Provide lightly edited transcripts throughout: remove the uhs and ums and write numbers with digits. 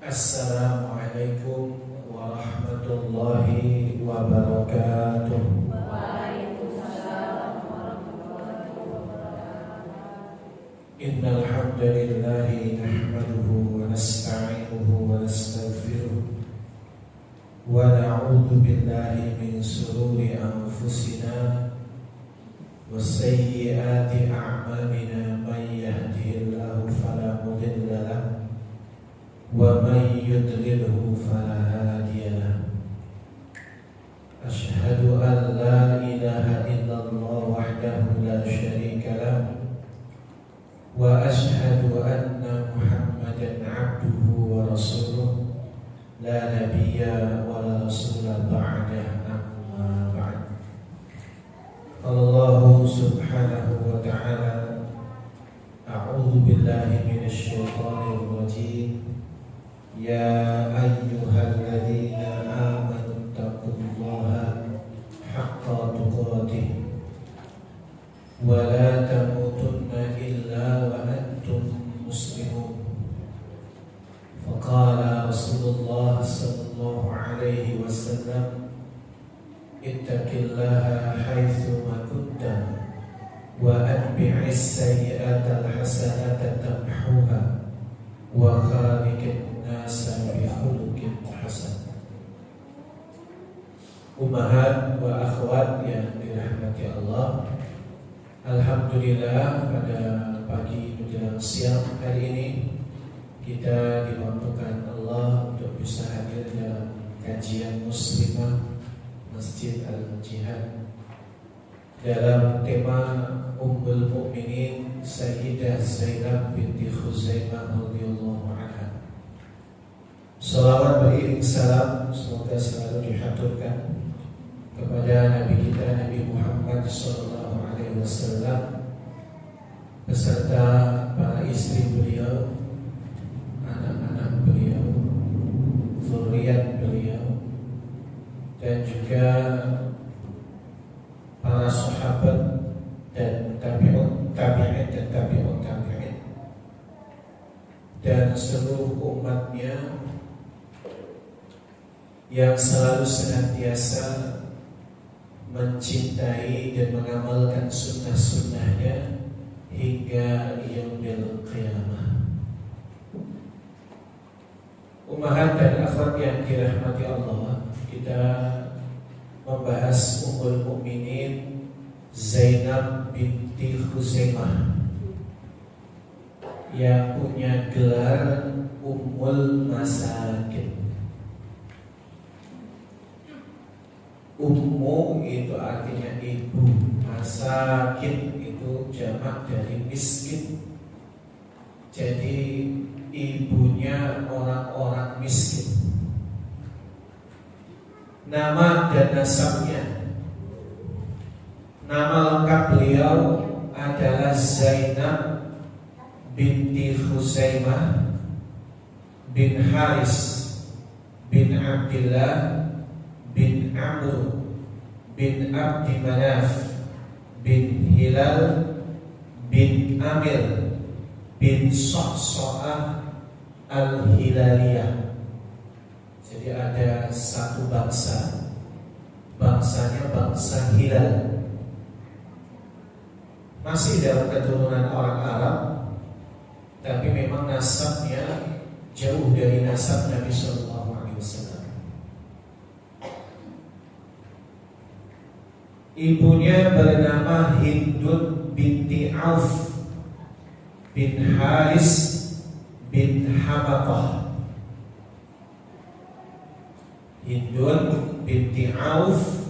Assalamualaikum warahmatullahi wabarakatuh. Waalaikumsalam warahmatullahi wabarakatuh. Innal hamdalillahi nahmaduhu wa nasta'inuhu wa nastaghfiruh wa na'udzu billahi min shururi anfusina wa sayyiati a'malina may yahdihillahu fala mudilla lahu wa may yudlilhu fala hadiya lahu. Asyhadu an la ilaha illallah wahdahu la syarika lahu wa asyhadu anna Muhammadan abduhu wa rasuluh la nabiyya wa la rasula ba'dah, amma ba'd. Allah subhanahu wa ta'ala, a'udzu billahi minasy syaithanir rajim. Ya ayyuhalladzina amanu taqullaha haqqa tuqatih wa la tamutunna illa wa antum muslimun. Faqala Rasulullah sallallahu alaihi wasallam, ittaqillaha haitsu ma kunta wa atbi'is sayyi'ata al-hasanata tamhuha wa khaliqin nasa bi khuluqin hasan. Ummahat wa akhwat yang dirahmati Allah, alhamdulillah pada pagi menjelang siang hari ini kita dimampukan Allah untuk bisa hadir dalam kajian muslimah Masjid Al-Jihad dalam tema Ummul Mukminin Sayyidah Zainab binti Khuzaimah radhiyallahu anha. Salawat beriring salam semoga selalu dihaturkan kepada Nabi kita Nabi Muhammad sallallahu alaihi wasallam beserta para istri beliau, anak-anak beliau, zuriat beliau, dan juga para sahabat dan tabi'in dan tabi'ut tabi'in dan seluruh umatnya yang selalu senantiasa mencintai dan mengamalkan sunnah-sunnahnya hingga yaumil qiyamah. Ummahat dan akhwat yang dirahmati Allah, kita membahas Ummul Mukminin Zainab binti Khuzaimah yang punya gelar Ummul Masakin. Ummu itu artinya ibu, masakin itu jamak dari miskin. Jadi ibunya orang-orang miskin. Nama dan nasabnya, nama lengkap beliau adalah Zainab binti Khuzaimah bin Haris bin Abdillah bin Amr bin Abdi Manaf bin Hilal bin Amir bin Sa'sa'ah al-Hilaliyah. Jadi ada satu bangsa, bangsanya bangsa Hilal, masih dalam keturunan orang Arab, tapi memang nasabnya jauh dari nasab Nabi Sallallahu Alaihi Wasallam. Ibunya bernama Hindun binti Auf bin Haris bin Hamatah. Hindun binti Auf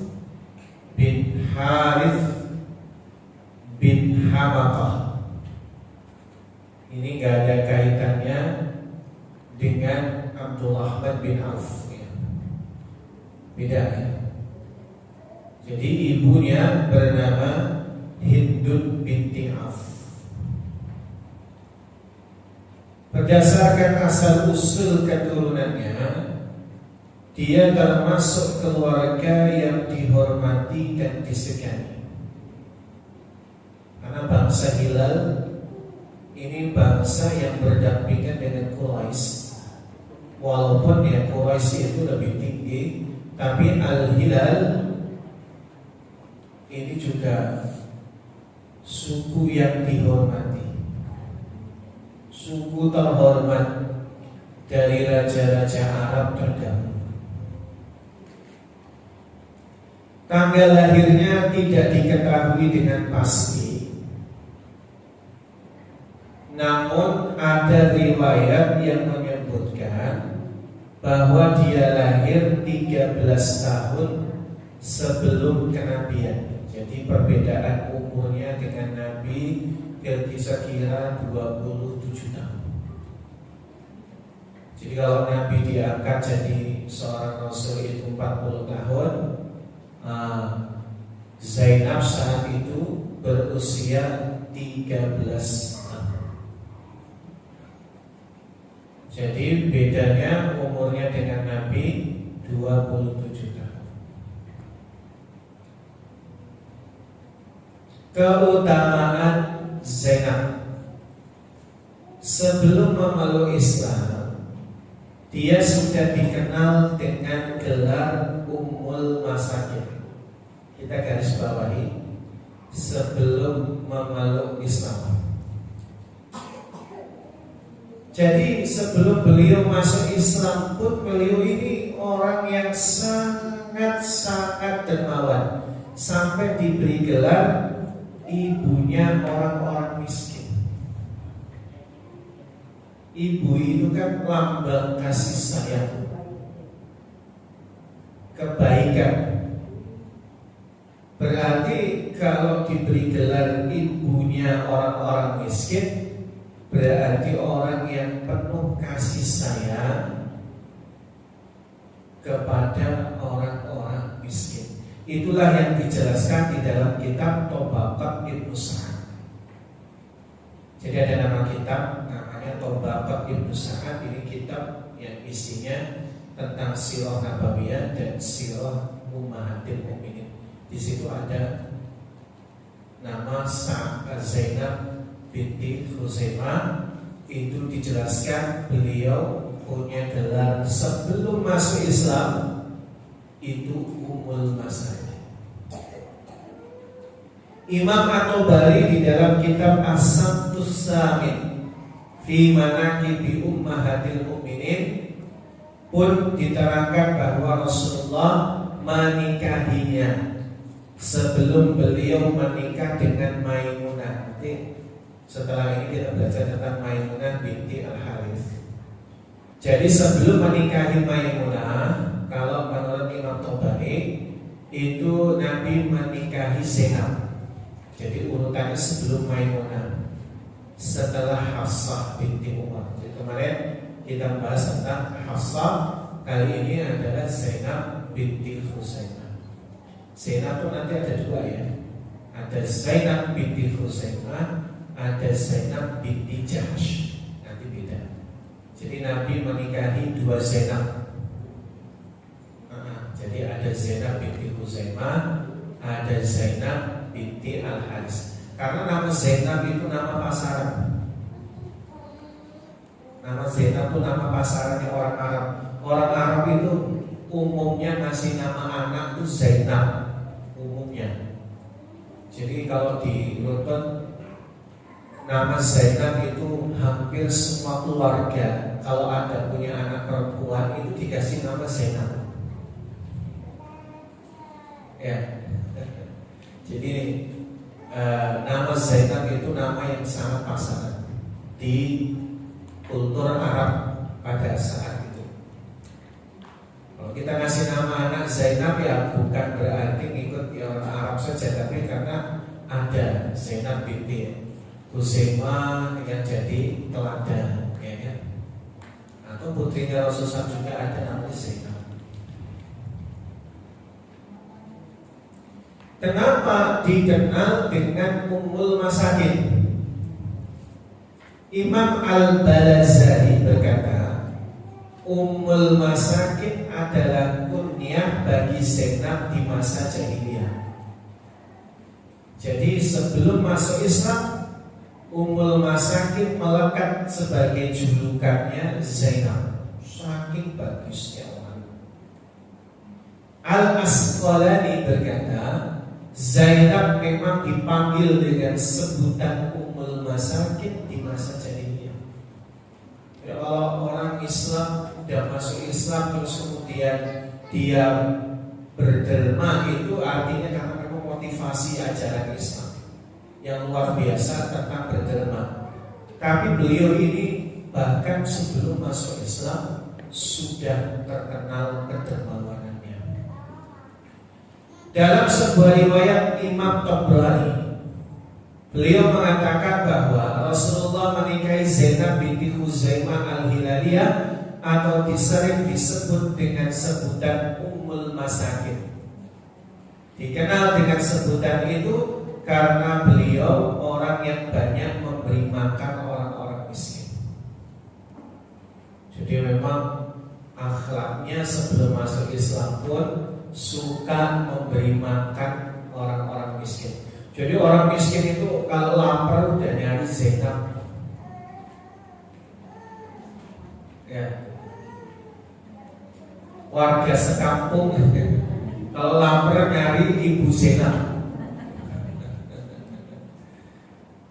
bin Harith bin Hamatah. Ini gak ada kaitannya dengan Abdurrahman bin Auf ya. Beda ya. Jadi ibunya bernama Hindun binti Auf. Berdasarkan asal-usul keturunannya, dia termasuk keluarga yang dihormati dan disegani. Karena bangsa Hilal ini bangsa yang berdampingan dengan Quraisy Walaupun ya Quraisy itu lebih tinggi, tapi Al-Hilal ini juga suku yang dihormati, suku terhormat dari raja-raja Arab terdahulu. Tanggal lahirnya tidak diketahui dengan pasti, namun ada riwayat yang menyebutkan bahwa dia lahir 13 tahun sebelum kenabian. Jadi perbedaan umurnya dengan Nabi kira-kira 27 tahun. Jadi kalau Nabi diangkat jadi seorang Rasul itu 40 tahun, Zainab saat itu berusia 13 tahun. Jadi bedanya umurnya dengan Nabi 27 tahun. Keutamaan Zainab. Sebelum memeluk Islam, dia sudah dikenal dengan gelar Ummul Masakin. Kita garis bawahi, sebelum memeluk Islam. Jadi sebelum beliau masuk Islam pun beliau ini orang yang sangat-sangat dermawan, sampai diberi gelar ibunya orang-orang miskin. Ibu itu kan lambang kasih sayang, kebaikan. Berarti kalau diberi gelar ibunya orang-orang miskin, berarti orang yang penuh kasih sayang kepada orang-orang miskin. Itulah yang dijelaskan di dalam kitab Tabaqat Ibnu Sa'ad. Jadi ada nama kitab namanya Tabaqat Ibnu Sa'ad. Ini kitab yang isinya tentang sirah nabawiyah dan sirah ummahatil mukminin. Di situ ada nama Zainab binti Khuzaimah. Itu dijelaskan beliau punya gelar sebelum masuk Islam itu Ummul Masakin. Imam At-Tabari di dalam kitab As-Samtus Samin fi Manaqibi Ummahatil Mukminin pun diterangkan bahwa Rasulullah menikahinya sebelum beliau menikah dengan Maimunah. Nanti setelah ini kita belajar tentang Maimunah binti Al-Harith. Jadi sebelum menikahi Maimunah, kalau menurut Imam Tabari itu Nabi menikahi Zainab. Jadi urutannya sebelum Maimunah, setelah Hafsah binti Umar. Jadi kemarin kita bahas tentang Hafsah, kali ini adalah Zainab binti Khuzaimah. Zainab itu nanti ada dua ya. Ada Zainab binti Khuzaimah, ada Zainab binti Jahsh. Nanti beda. Jadi Nabi menikahi dua Zainab. Jadi ada Zainab binti Khuzaimah, ada Zainab binti Al-Haris. Karena nama Zainab itu nama pasaran. Nama Zainab itu nama pasarannya orang Arab. Orang Arab itu umumnya ngasih nama anak itu Zainab. Jadi kalau di London nama Zainab itu hampir semua keluarga kalau ada punya anak perempuan itu dikasih nama Zainab. Ya. Jadi nama Zainab itu nama yang sangat pasaran di kultur Arab pada saat itu. Kalau kita ngasih nama anak Zainab ya bukan berarti ngikut orang Arab saja, tapi karena ada Zainab binti Khuzaimah yang jadi teladan, ya kan? Atau putrinya Rasulullah juga ada namanya Zainab. Kenapa dikenal dengan Ummul Masakin? Imam Al-Balazari berkata, Ummul Masakin adalah kunyah bagi Zainab di masa jahiliyah. Jadi sebelum masuk Islam, Ummul Masakin melekat sebagai julukannya Zainab. Saking semakin bagusnya orang. Al-Asqalani berkata, Zainab memang dipanggil dengan sebutan Ummul Masakin di masa jahiliyah. Ya, kalau orang Islam udah masuk Islam terus kemudian dia berderma, itu artinya karena memang motivasi ajaran Islam yang luar biasa tentang berderma. Tapi beliau ini bahkan sebelum masuk Islam sudah terkenal kedermawanannya. Dalam sebuah riwayat Imam Tabrani, beliau mengatakan bahwa Rasulullah menikahi Zainab binti Khuzaimah al-Hilaliyah atau sering disebut dengan sebutan Ummul Masakin. Dikenal dengan sebutan itu karena beliau orang yang banyak memberi makan orang-orang miskin. Jadi memang akhlaknya sebelum masuk Islam pun suka memberi makan orang-orang miskin. Jadi orang miskin itu kalau lapar udah nyari Zainab. Ya. Warga sekampung kalau lapar nyari Ibu Zainab.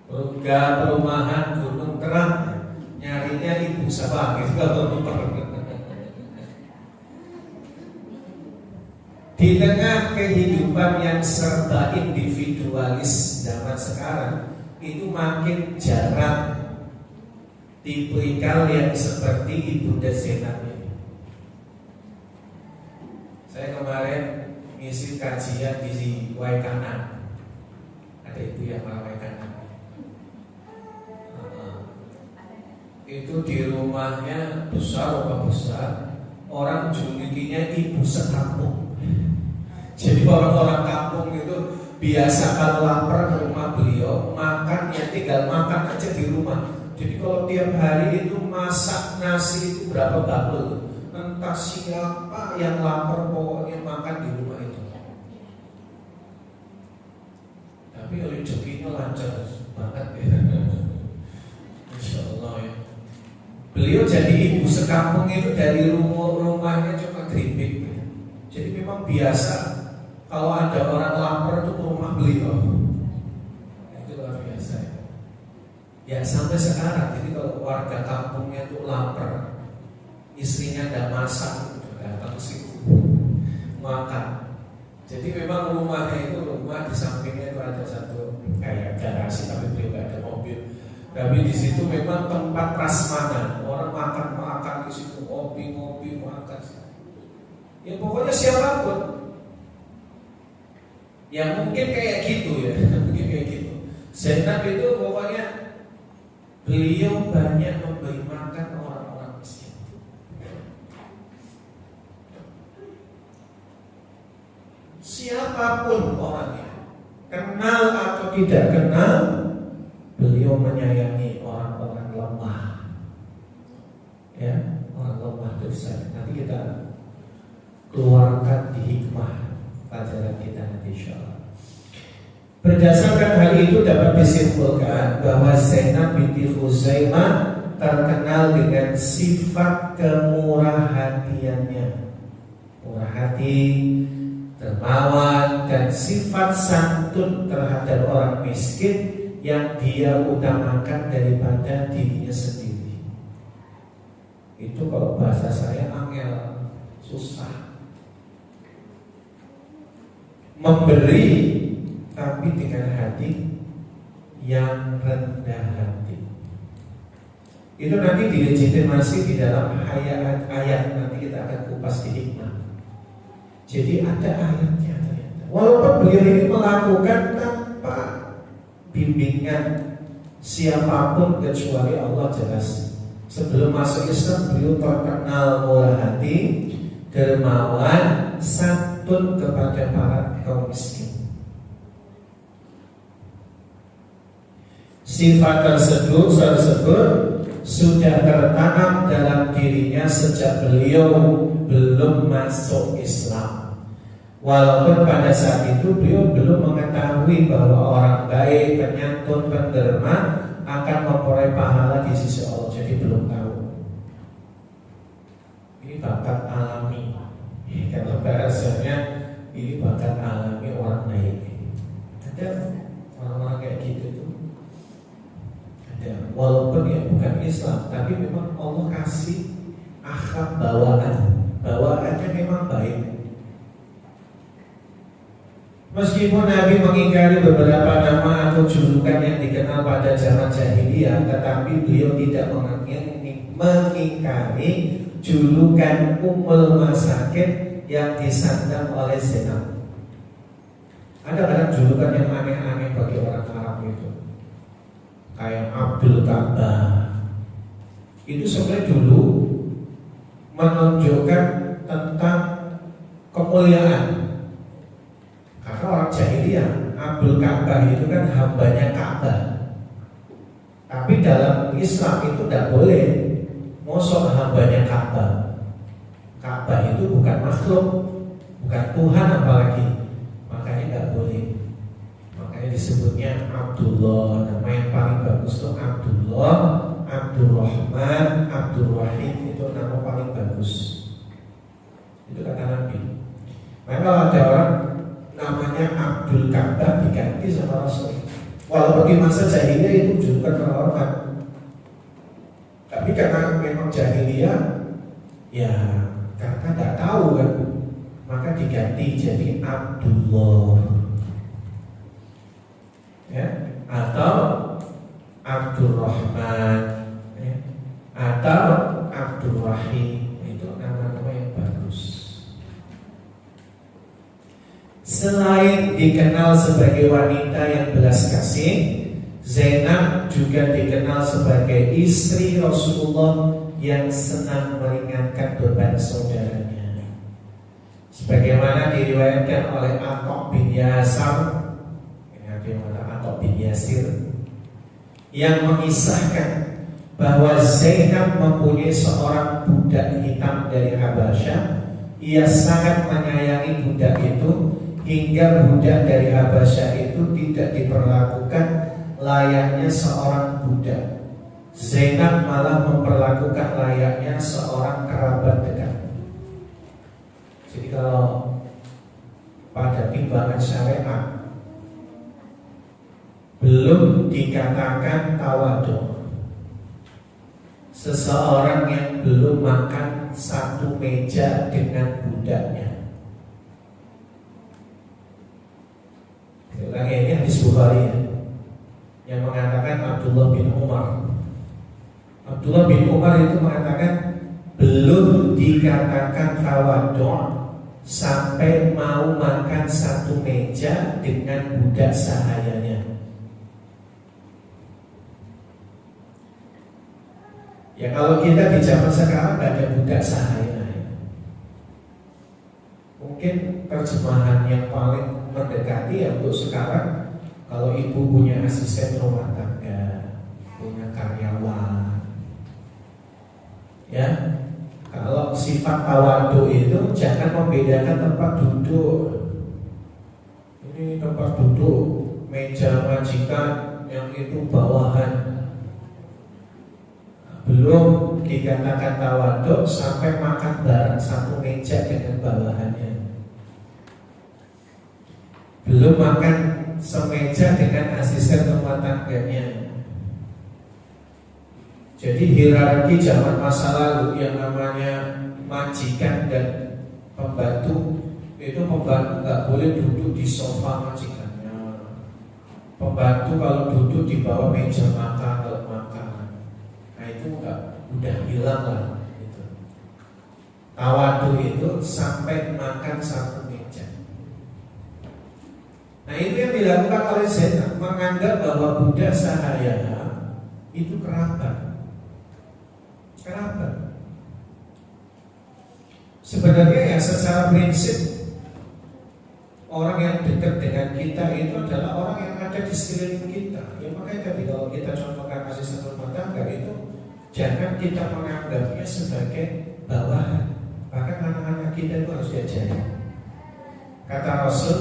Warga perumahan Gunung Terang nyarinya Ibu siapa gitu kalau di tengah kehidupan yang serba individualis zaman sekarang, itu makin jarang tipikal yang seperti Ibunda Zainab ini. Saya kemarin ngisi kajian di Waikanan, ada ibu yang Waikanan. Itu di rumahnya besar, orang julukinya Ibu Sekampung. Jadi orang-orang kampung itu biasa kalau lapar ke rumah beliau, makan ya tinggal makan aja di rumah. Jadi kalau tiap hari itu masak nasi itu berapa bakul, entah siapa yang lapar pokoknya makan di rumah itu. Tapi rezekinya lancar banget ya. Insya Allah ya. Beliau jadi ibu sekampung itu dari rumahnya cuma geribik. Jadi memang biasa kalau ada orang lapar itu ke rumah beliau. Itu luar biasa ya. Ya sampai sekarang. Jadi kalau warga kampungnya itu lapar, istrinya tidak masak, datang ke situ makan. Jadi memang rumahnya itu rumah di sampingnya itu ada satu kayak garasi, tapi beliau tidak ada mobil. Tapi di situ memang tempat prasmanan, orang makan di situ, ngopi makan. Ya pokoknya siapapun. Ya mungkin kayak gitu ya, mungkin kayak gitu. Zainab itu pokoknya beliau banyak memberi makan orang-orang miskin. Siapapun orangnya, kenal atau tidak kenal, beliau menyayangi orang-orang lemah. Ya, orang lemah dosa. Nanti kita keluarkan di hikmah pelajaran kita nanti insyaallah. Berdasarkan hal itu dapat disimpulkan bahwa Zainab binti Khuzaimah terkenal dengan sifat kemurah hatiannya, murah hati, dermawan, dan sifat santun terhadap orang miskin yang dia utamakan daripada dirinya sendiri. Itu kalau bahasa saya angel, susah. Memberi tapi dengan hati yang rendah hati. Itu nanti dilegitimasi di dalam ayat nanti kita akan kupas di hikmah. Jadi ada ayatnya ternyata. Walaupun beliau ini melakukan tanpa bimbingan siapapun kecuali Allah jelas. Sebelum masuk Islam beliau terkenal murah hati, dermawan, santun kepada para kaum miskin. Sifat tersebut sudah tertanam dalam dirinya sejak beliau belum masuk Islam. Walaupun pada saat itu beliau belum mengetahui bahwa orang baik, penyantun, penderma akan memperoleh pahala di sisi Allah. Jadi belum tahu. ini bakat alami. Kalau bahasanya ini bakat alami orang baik. Ada orang-orang kayak gitu tuh. Ada, walaupun ya bukan Islam, tapi memang Allah kasih akhlak bawaannya memang baik. Meskipun Nabi mengingkari beberapa nama atau julukan yang dikenal pada zaman jahiliyah, tetapi beliau tidak mengingkari julukan Ummul Masakin yang disandang oleh Zainab. Ada kadang julukan yang aneh-aneh bagi orang Arab itu, kayak Abdul Ka'bah. Itu sebenarnya dulu menunjukkan tentang kemuliaan. Karena orang jahiliyah, Abdul Ka'bah itu kan hambanya Ka'bah. Tapi dalam Islam itu tidak boleh mosok hambanya Ka'bah. Ka'bah itu bukan makhluk, bukan Tuhan apalagi. Makanya tidak boleh. Makanya disebutnya Abdullah. Nama yang paling bagus itu Abdullah, Abdurrahman, Abdurrahim. Itu nama paling bagus. Itu kata Nabi. Maka kalau ada orang namanya Abdul Ka'bah diganti sama Rasul. Walaupun di masa jahiliyah itu julukan terhormat, tapi karena memang jahiliyah, ya karena tidak tahu kan, maka diganti jadi Abdullah, ya, atau Abdurrahman, ya, atau Abdurrahim. Itu nama-nama yang bagus. Selain dikenal sebagai wanita yang belas kasih, Zainab juga dikenal sebagai istri Rasulullah yang senang meringankan beban saudaranya. Sebagaimana diriwayatkan oleh Atok bin Yasar, Atok bin Yasir, yang mengisahkan bahwa Zainab mempunyai seorang budak hitam dari Habasyah. Ia sangat menyayangi budak itu, hingga budak dari Habasyah itu tidak diperlakukan layaknya seorang budak. Zainab malah memperlakukan layaknya seorang kerabat dekat. Jadi kalau pada timbangan syariat belum dikatakan tawadhu, seseorang yang belum makan satu meja dengan budaknya. Lagi ini hadis Bukhari ya, yang mengatakan Abdullah bin Umar. Abdullah bin Umar itu mengatakan belum dikatakan tawadhu sampai mau makan satu meja dengan budak sahayanya. Ya kalau kita di zaman sekarang tidak ada budak sahaya. Mungkin terjemahan yang paling mendekati ya untuk sekarang, kalau ibu punya asisten rumah tangga, punya karyawan, ya, kalau sifat tawadhu itu jangan membedakan tempat duduk. Ini tempat duduk, meja majikan yang itu bawahan. Belum dikatakan tawadhu sampai makan bareng satu meja dengan bawahannya. Belum makan semeja dengan asisten rumah tangganya. Jadi hierarki zaman masa lalu yang namanya majikan dan pembantu, itu pembantu nggak boleh duduk di sofa majikannya. Pembantu kalau duduk di bawah meja makan, alat makan, nah itu udah hilang lah. Gitu. Tawadhu itu sampai makan satu meja. Nah itu yang dilakukan oleh Zainab, menganggap bahwa budak sahaya itu kerabat. Sebenarnya ya secara prinsip orang yang dekat dengan kita itu adalah orang yang ada di sekeliling kita. Ya makanya tadi kalau kita contohkan asisten rumah tangga itu, jangan kita menganggapnya sebagai bawahan. Bahkan anak-anak kita itu harus diajari. Kata Rasul,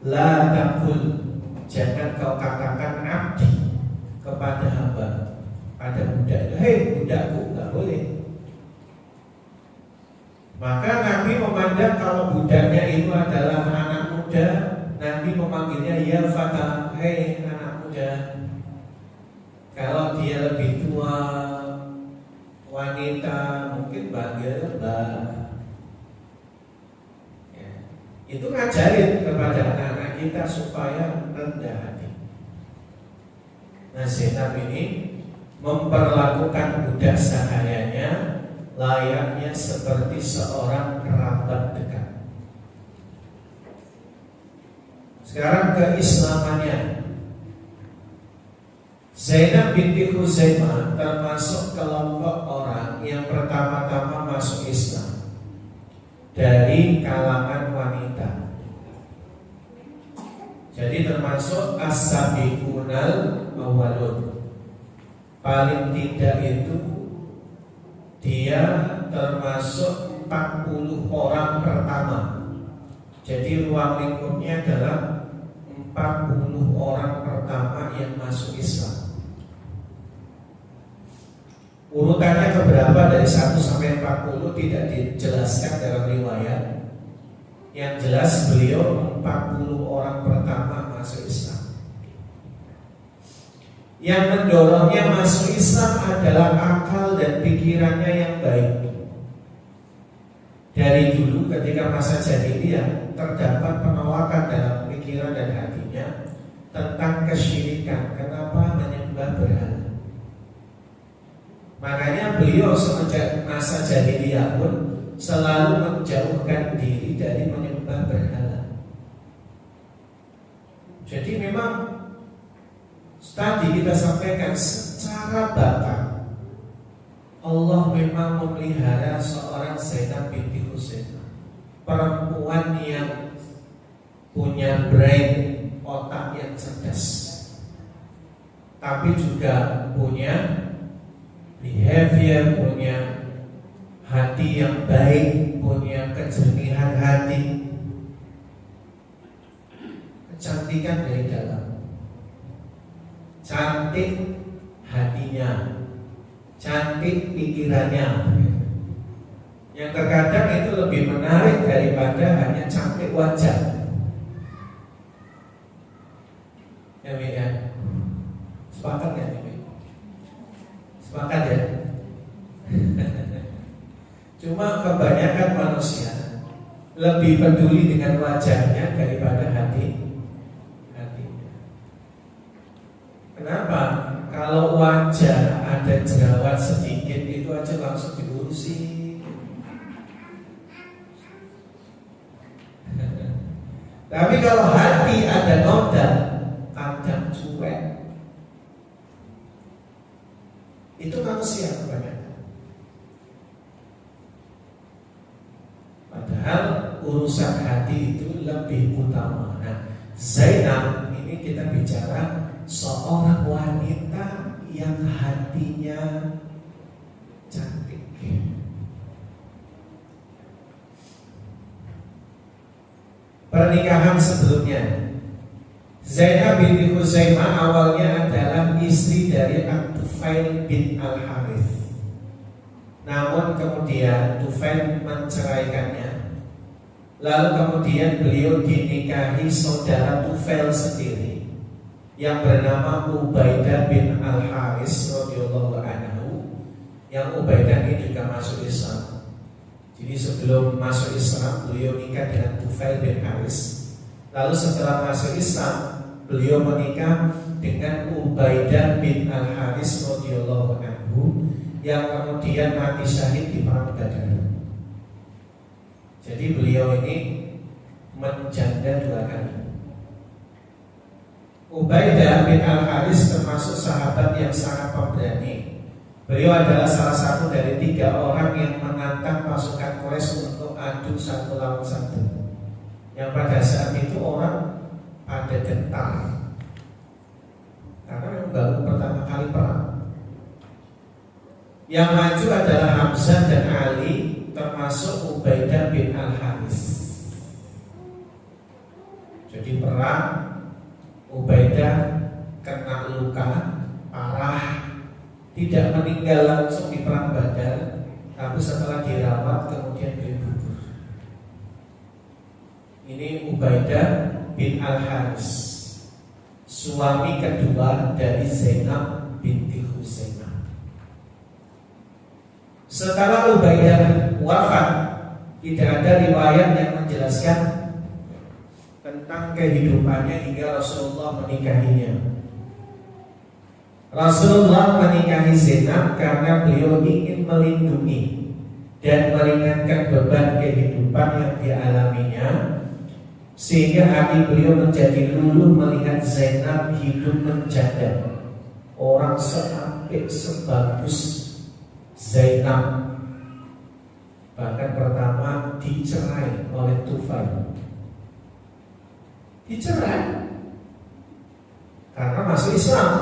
la taqul, jangan kau katakan abdi kepada hamba, pada budak itu, hei budakku, nggak boleh. Maka Nabi memandang kalau budaknya itu adalah anak muda, Nabi memanggilnya ya fata, hei anak muda. Kalau dia lebih tua, wanita, mungkin panggil mbak. Ya. Itu ngajarin kepada anak-anak kita supaya rendah hati. Nah, Zainab ini memperlakukan budak sahayanya layaknya seperti seorang kerabat dekat. Sekarang keislamannya. Zainab binti Khuzaimah termasuk kelompok orang yang pertama-tama masuk Islam dari kalangan wanita. Jadi termasuk as-sabiqunal awwalun. Paling tidak itu dia termasuk 40 orang pertama. Jadi ruang lingkupnya adalah 40 orang pertama yang masuk Islam. Urutannya keberapa dari 1 sampai 40 tidak dijelaskan dalam riwayat. Yang jelas beliau 40 orang pertama masuk Islam. Yang mendorongnya masuk Islam adalah akal dan pikirannya yang baik. Dari dulu ketika masa jahiliyah terdapat penolakan dalam pikiran dan hatinya tentang kesyirikan. Kenapa menyembah berhala? Makanya beliau semenjak masa jahiliyah pun selalu menjauhkan diri dari menyembah berhala. Jadi memang tadi kita sampaikan secara batin Allah memang memelihara seorang Zainab binti Khuzaimah, perempuan yang punya brain, otak yang cerdas, tapi juga punya behavior, punya hati yang baik, punya kejernihan hati, kecantikan dari dalam. Cantik hatinya, cantik pikirannya. Yang terkadang itu lebih menarik daripada hanya cantik wajah. Ya, sepakat ya? Sepakat ya? Cuma kebanyakan manusia lebih peduli dengan wajahnya daripada hati. Kenapa? Kalau wajah ada jerawat sedikit itu aja langsung diurusi. Tapi kalau hati ada noda, kadang cuek. Itu manusia kebanyakan. Padahal urusan hati itu lebih utama. Nah, Zainab ini kita bicara seorang wanita yang hatinya cantik. Pernikahan sebelumnya, Zainab binti Khuzaimah awalnya adalah istri dari Tufail bin Al-Harith. Namun kemudian Tufail menceraikannya. Lalu kemudian beliau dinikahi saudara Tufail sendiri yang bernama Ubaidah bin Al-Haris radhiyallahu anhu. Yang Ubaidah ini juga masuk Islam. Jadi sebelum masuk Islam beliau nikah dengan Tufail bin Haris. Lalu setelah masuk Islam beliau menikah dengan Ubaidah bin Al-Haris radhiyallahu anhu yang kemudian mati syahid di perang Badar. Jadi beliau ini menjanda 2 kali. Ubaidah bin Al-Haris termasuk sahabat yang sangat pemberani. Beliau adalah salah satu dari 3 orang yang menantang pasukan Quraisy untuk adu 1 lawan 1. Yang pada saat itu orang pada gentar karena memang baru pertama kali perang. Yang maju adalah Hamzah dan Ali, termasuk Ubaidah bin Al-Haris. Jadi perang, Ubaidah kena luka parah, tidak meninggal langsung di perang Badar, tapi setelah dirawat kemudian beliau Ubaidah bin Al-Haris, suami kedua dari Zainab binti Khuzaimah. Setelah Ubaidah wafat, tidak ada riwayat yang menjelaskan tentang kehidupannya hingga Rasulullah menikahinya. Rasulullah menikahi Zainab karena beliau ingin melindungi dan meringankan beban kehidupan yang dialaminya, sehingga hati beliau menjadi luluh melihat Zainab hidup menjanda. Orang seapik sebagus Zainab bahkan pertama dicerai oleh Tufail. Dicerai karena masuk Islam.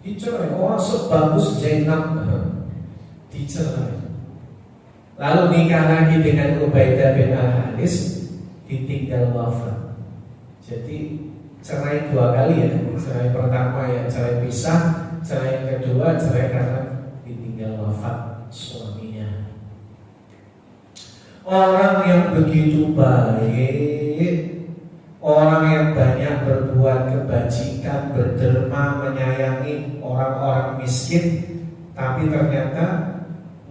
Dicerai, orang sebagus Zainab dicerai. Lalu nikah lagi dengan Ubaidah bin Al-Haris, ditinggal wafat. Jadi cerai dua kali ya. Cerai pertama ya cerai pisah, cerai yang kedua cerai karena ditinggal wafat suaminya. Orang yang begitu baik, orang yang banyak berbuat kebajikan, berderma, menyayangi orang-orang miskin, tapi ternyata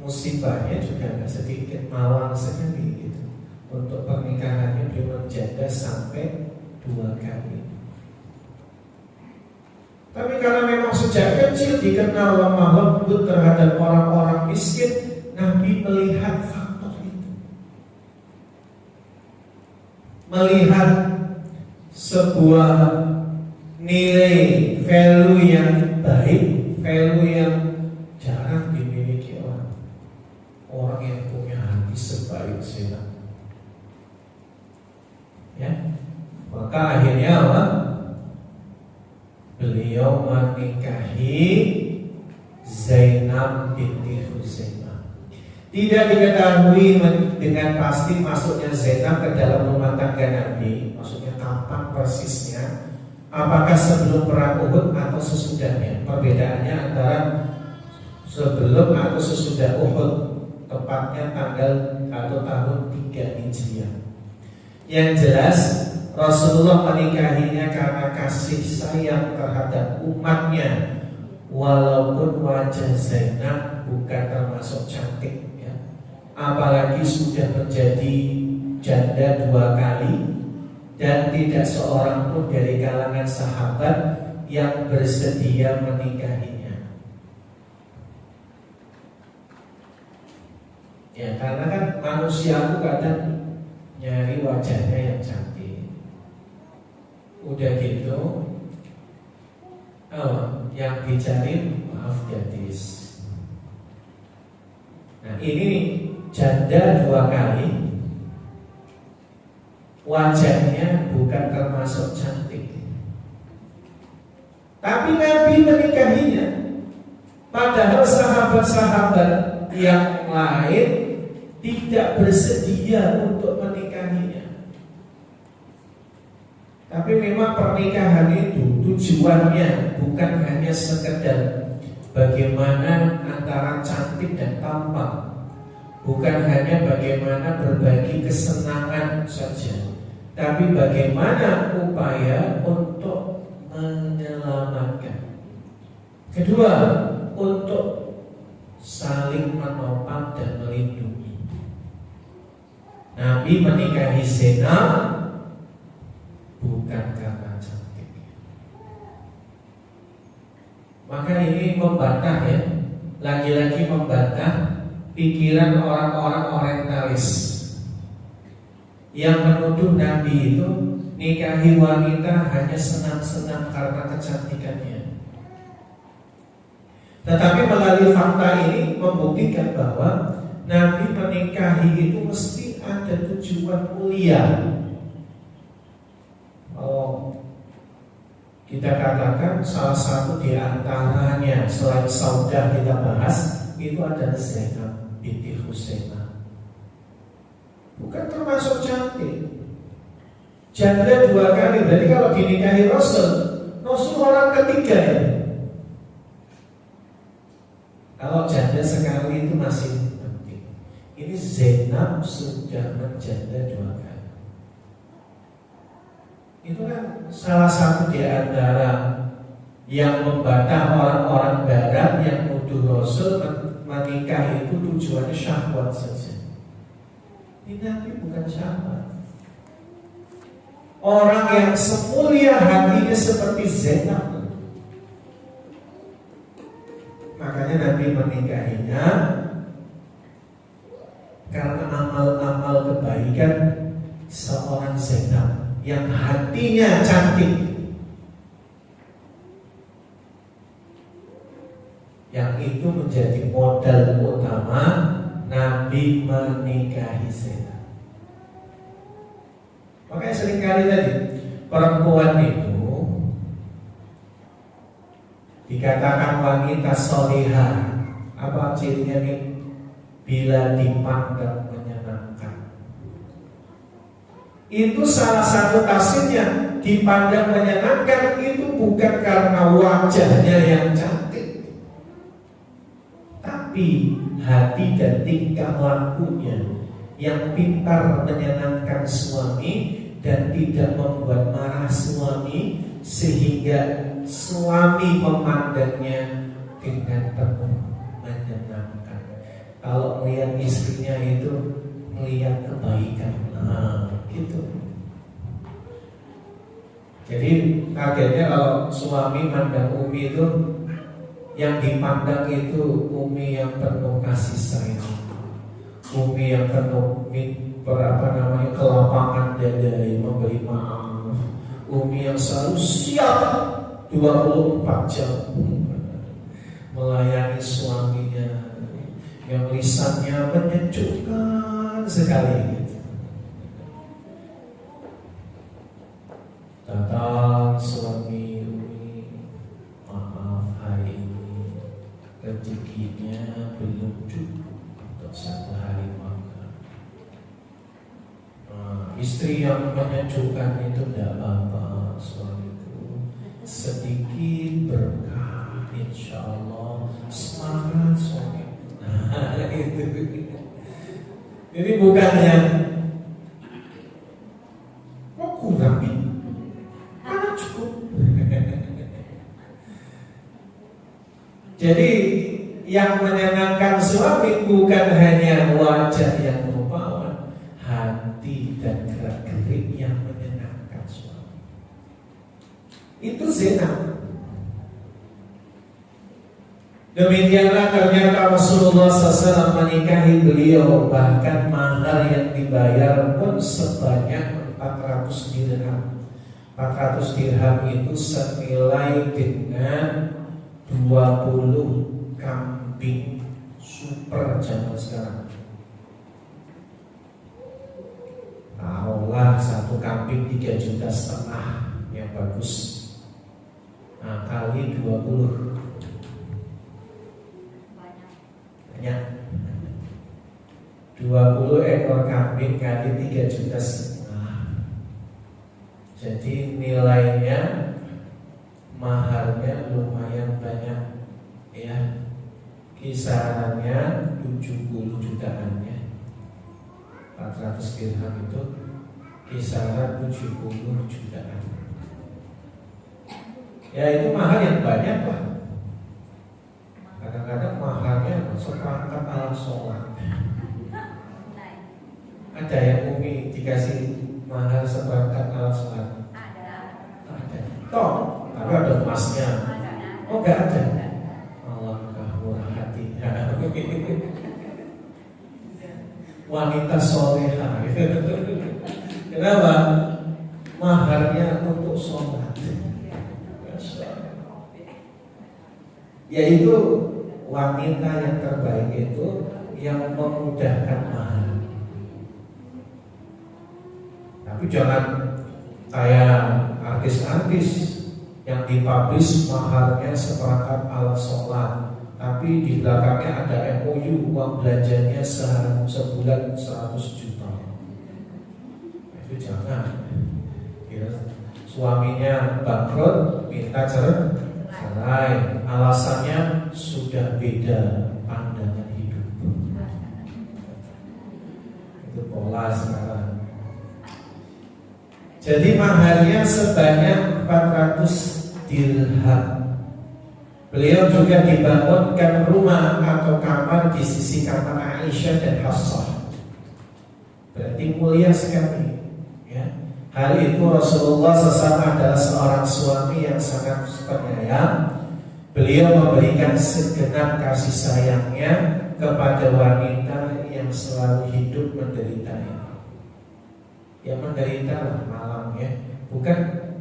musibahnya juga nggak sedikit, malang sekali gitu. Untuk pernikahannya dia menjanda sampai 2 kali. Tapi karena memang sejak kecil dikenal lemah lembut terhadap orang-orang miskin, Nabi melihat faktor itu, melihat sebuah nilai value yang baik, value yang jarang dimiliki orang yang punya hati sebaik Zainab. Ya, maka akhirnya apa? Beliau menikahi Zainab binti Khuzaimah. Tidak diketahui dengan pasti masuknya Zainab ke dalam rumah tangga Nabi. Maksudnya kapan persisnya? Apakah sebelum perang Uhud atau sesudahnya? Perbedaannya antara sebelum atau sesudah Uhud, tepatnya tanggal atau tahun 3 Hijriah. Yang jelas Rasulullah menikahinya karena kasih sayang terhadap umatnya, walaupun wajah Zainab bukan termasuk cantik ya. Apalagi sudah menjadi janda 2 kali, dan tidak seorang pun dari kalangan sahabat yang bersedia menikahinya. Ya, karena kan manusia itu kadang nyari wajahnya yang cantik. Udah gitu, yang dicari maaf gadis. Nah ini janda 2 kali, wajahnya bukan termasuk cantik, tapi Nabi menikahinya. Padahal sahabat-sahabat yang lain tidak bersedia untuk menikahinya. Tapi memang pernikahan itu tujuannya bukan hanya sekedar bagaimana antara cantik dan tampan, bukan hanya bagaimana berbagi kesenangan saja, tapi bagaimana upaya untuk menyelamatkan. Kedua, untuk saling menopang dan melindungi. Nabi menikahi Zainab bukan karena cantik. Maka ini membantah ya, lagi-lagi membantah pikiran orang-orang orientalis yang menuduh Nabi itu nikahi wanita hanya senang-senang karena kecantikannya. Tetapi melalui fakta ini membuktikan bahwa Nabi menikahi itu mesti ada tujuan mulia. Kita katakan salah satu di antaranya selain Saudah kita bahas, itu adalah Zainab binti Khuzaimah. Bukan termasuk cantik, janda 2 kali. Berarti kalau dinikahi Rasul orang ketiga ya. Kalau janda sekali itu masih penting. Ini Zainab sudah menjanda 2 kali. Itu kan salah satu di antara yang membantah orang-orang barat yang nuduh Rasul menikah itu tujuannya syahwat saja. Ini Nabi bukan syahwat. Orang yang semulia hatinya seperti Zainab, makanya Nabi menikahinya karena amal-amal kebaikan seorang Zainab yang hatinya cantik, yang itu menjadi modal utama Nabi menikahi Zainab. Makanya seringkali tadi perempuan itu dikatakan wanita solihah. Apa cirinya nih? Bila dipandang menyenangkan. Itu salah satu tafsirnya. Dipandang menyenangkan itu bukan karena wajahnya yang cantik, tapi hati dan tingkah lakunya yang pintar menyenangkan suami dan tidak membuat marah suami, sehingga suami memandangnya dengan penuh menyenangkan. Kalau melihat istrinya itu melihat kebaikan, gitu. Jadi kagetnya kalau suami mandang Umi itu, yang dipandang itu Umi yang penuh kasih sayang, Umi yang penuh kelapangan dada, memberi maaf, Umi yang selalu siap 24 jam melayani suaminya, yang lisannya menyejukkan sekali. Datang suami Umi, maaf hari ini rezekinya belum cukup untuk 1 hari makan. Istri yang menyejukkan itu tidak apa-apa, suamiku sedikit berkah, insya Allah semangat suami. Itu. Ini bukan yang kurang nih, karena cukup. Jadi yang menyenangkan suami bukan hanya wajah yang rupawan, hati dan gerak-gerik yang menyenangkan suami. Itu zina. Demikianlah ternyata Rasulullah SAW menikahi beliau, bahkan mahar yang dibayar pun sebanyak 400 dirham. 400 dirham itu senilai dengan 20 kambing super zaman sekarang. Taruhlah 1 kambing 3,5 juta yang bagus. Nah, kali 20 banyak. 20 ekor kambing kali 3,5 juta. Jadi nilainya, maharnya lumayan banyak, ya. Kisarannya 70 jutaan ya. 400 dirham itu kisaran 70 jutaan. Ya itu mahar yang banyak lah. Kadang-kadang maharnya seperangkat alat sholat. Ada yang Umi dikasih mahar seperangkat alat sholat? Ada. Toh, tapi ada emasnya. Oh enggak ada. Alangkah murah hati. Wanita soleha. Kenapa? Maharnya untuk sholat. Yaitu wanita yang terbaik itu yang memudahkan mahar. Tapi jangan kayak artis-artis yang dipublish maharnya seperangkat alat sholat, tapi di belakangnya ada MOU, uang belanjanya sebulan 100 juta. Itu jangan. Suaminya bangkrut, minta cerai, alasannya sudah beda pandangan hidup. Itu pola sekarang. Jadi maharnya sebanyak 400 dirham. Beliau juga dibangunkan rumah atau kamar di sisi kamar Aisyah dan Hafsah. Berarti mulia sekali, ya. Hal itu Rasulullah SAW adalah seorang suami yang sangat penyayang. Beliau memberikan segenap kasih sayangnya kepada wanita yang selalu hidup menderita ini. Ya menderita lah malam, ya. Bukan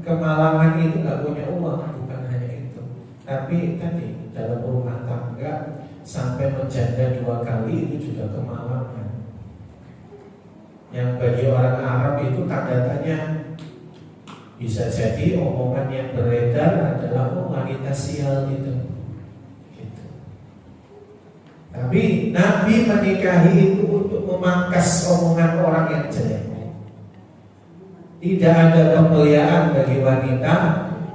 kemalangan itu nggak punya uang, bukan hanya itu. Tapi tadi dalam rumah tangga sampai menjanda 2 kali itu juga kemalangan. Yang bagi orang Arab itu tanda tanya. Bisa jadi omongan yang beredar adalah wanita sial gitu. Tapi Nabi menikahi itu untuk memangkas omongan orang yang jelek. Tidak ada kemuliaan bagi wanita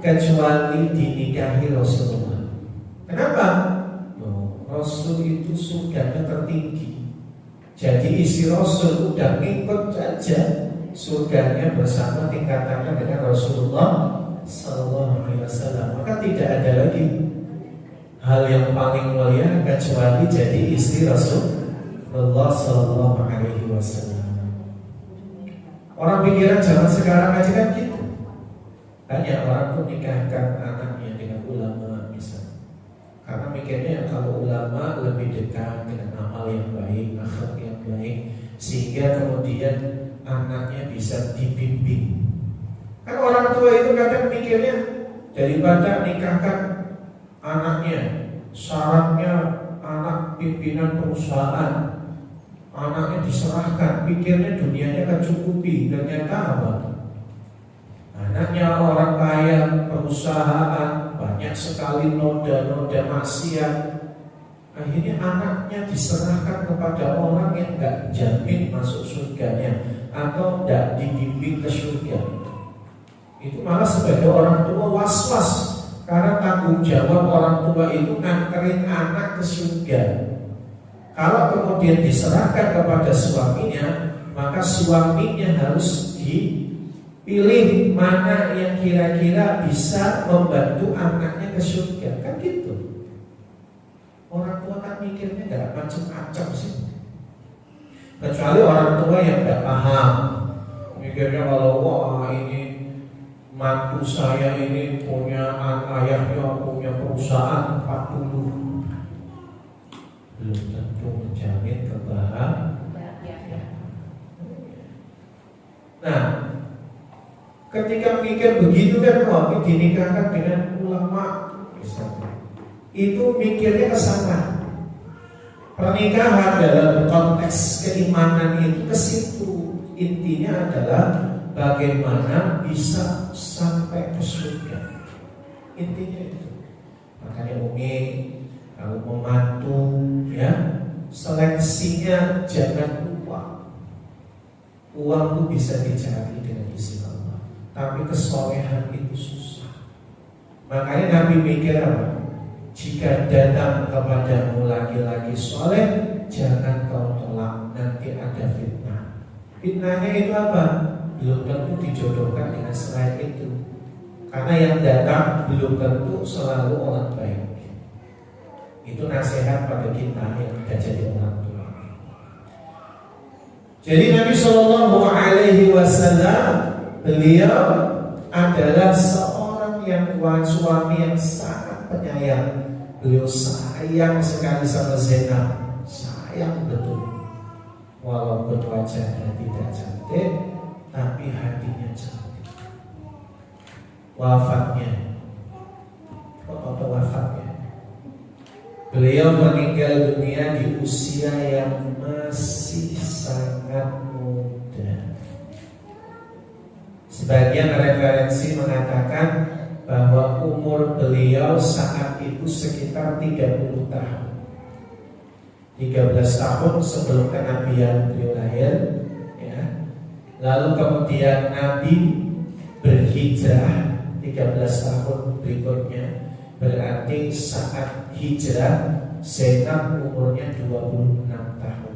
kecuali dinikahi Rasulullah. Kenapa? Rasul itu surganya tertinggi. Jadi isi Rasul udah ngikut saja surganya bersama tingkatannya dengan Rasulullah Sallallahu Alaihi Wasallam. Maka tidak ada lagi hal yang paling mulia kecuali jadi istri Rasulullah Sallallahu Alaihi Wasallam. Orang pikiran zaman sekarang aja kan gitu. Banyak orang pun nikahkan anaknya dengan ulama misalnya. Karena mikirnya kalau ulama lebih dekat dengan amal yang baik, akhlak yang baik, sehingga kemudian anaknya bisa dibimbing. Kan orang tua itu kadang mikirnya daripada nikahkan anaknya, syaratnya anak pimpinan perusahaan, anaknya diserahkan, pikirnya dunianya akan cukupi. Ternyata apa? Anaknya orang kaya, perusahaan, banyak sekali noda-noda maksiat. Akhirnya anaknya diserahkan kepada orang yang gak jamin masuk surganya atau gak dibimbing ke surga. Itu malah sebagai orang tua was-was, karena tanggung jawab orang tua itu nganterin anak ke surga. Kalau kemudian diserahkan kepada suaminya, maka suaminya harus dipilih mana yang kira-kira bisa membantu anaknya ke surga. Kan gitu. Orang tua kan mikirnya gak macam-macam sih. Kecuali orang tua yang gak paham. Mikirnya kalau wah ini mantu saya ini punya ayahnya punya perusahaan 40, belum tentu menjamin kebahagiaan. Nah, ketika mikir begitu kan, ini dinikahkan dengan ulama misalnya, itu mikirnya ke sana. Pernikahan dalam konteks keimanan itu ke situ. Intinya adalah bagaimana bisa sampai ke surga. Intinya itu. Makanya Umi kalau membantu, ya, seleksinya jangan uang. Uang itu bisa dicari dengan izin Allah, tapi kesolehan itu susah. Makanya Nabi mikir apa? Jika datang kepadamu laki-laki soleh, jangan kau tolak, nanti ada fitnah. Fitnahnya itu apa? Belum tentu dijodohkan dengan selain itu. Karena yang datang belum tentu selalu orang baik. Itu nasihat pada kita yang sudah jadi orang tua. Jadi Nabi Shallallahu Alaihi Wasallam, beliau adalah seorang yang suami yang sangat penyayang. Beliau sayang sekali sama Zainab, sayang betul. Walaupun wajahnya tidak cantik, tapi hatinya cantik. Wafatnya, atau wafatnya, beliau meninggal dunia di usia yang masih sangat muda. Sebagian referensi mengatakan bahwa umur beliau saat itu sekitar 30 tahun. 13 tahun sebelum kenabian beliau lahir, ya. Lalu kemudian Nabi berhijrah 13 tahun berikutnya. Berarti saat hijrah Zainab umurnya 26 tahun.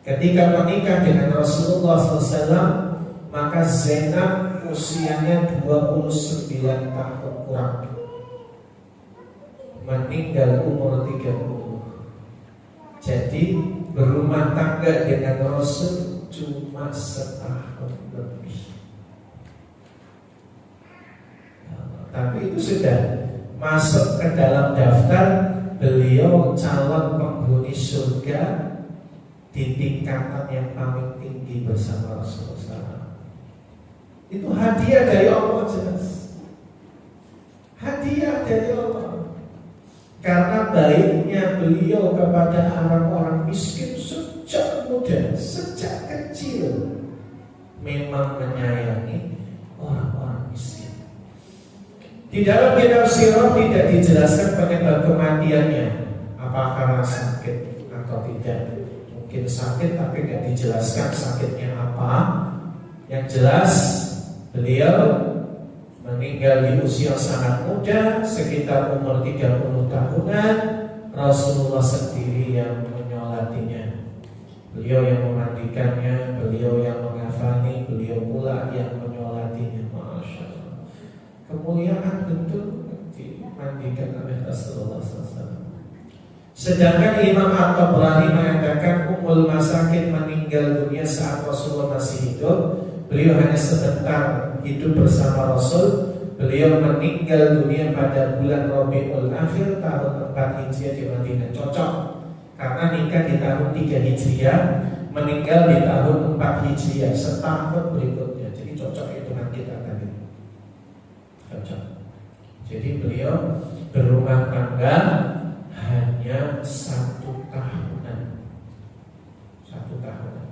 Ketika menikah dengan Rasulullah SAW, maka Zainab usianya 29 tahun kurang, meninggal umur 30. Jadi berumah tangga dengan Rasul cuma setahun lebih. Tapi itu sudah masuk ke dalam daftar beliau calon penghuni surga di tingkatan yang paling tinggi bersama Rasulullah. Itu hadiah dari Allah, jelas. Hadiah dari Allah. Karena baiknya beliau kepada orang-orang miskin sejak muda, sejak kecil, memang menyayangi orang-orang miskin. Di dalam kitab sirah tidak dijelaskan penyebab kematiannya, apakah karena sakit atau tidak. Mungkin sakit tapi tidak dijelaskan sakitnya apa. Yang jelas beliau meninggal di usia sangat muda, sekitar umur 30 tahunan. Rasulullah sendiri yang menyolatinya, beliau yang memandikannya, beliau yang mengafani, beliau pula yang menyolatinya. Masya Allah, kemuliaan betul dimandikan oleh Rasulullah SAW. Sedangkan Imam At-Tabrani mengatakan Ummul Masakin meninggal dunia saat Rasulullah masih hidup. Beliau hanya sebentar hidup bersama Rasul. Beliau meninggal dunia pada bulan Rabiul Akhir tahun 4 Hijriah di Madinah. Cocok, karena nikah di tahun 3 Hijriah, meninggal di tahun 4 Hijriah, setahun berikutnya. Jadi cocok hitungan kita tadi. Cocok. Jadi beliau berumah tangga hanya 1 tahunan. 1 tahunan.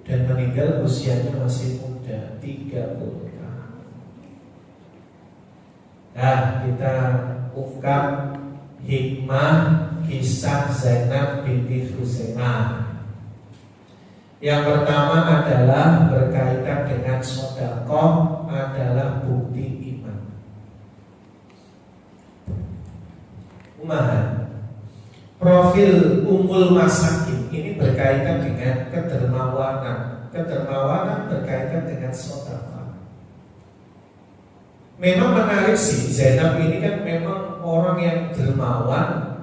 Dan meninggal usianya masih muda, 30 tahun. Nah, kita ungkap hikmah kisah Zainab binti Khuzaimah. Yang pertama adalah berkaitan dengan sedekah adalah bukti iman. Profil Ummul Masakin ini berkaitan dengan kedermawanan. Kedermawanan berkaitan dengan sedekah. Memang menarik sih, Zainab ini kan memang orang yang dermawan,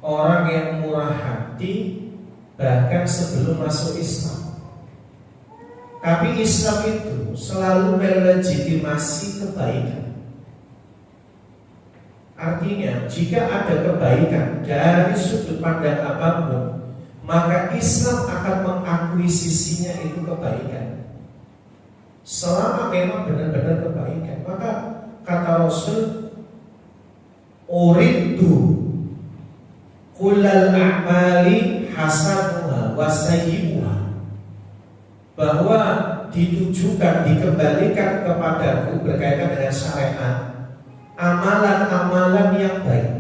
orang yang murah hati, bahkan sebelum masuk Islam. Tapi Islam itu selalu melegitimasi kebaikan. Artinya, jika ada kebaikan dari sudut pandang apapun, maka Islam akan mengakuisisinya itu kebaikan. Selama memang benar-benar kebaikan, maka kata Rasul, "Uridu kullal a'mali hasanuha wa sayyi'uha." Bahwa ditujukan, dikembalikan kepadaku berkaitan dengan syariat, amalan-amalan yang baik.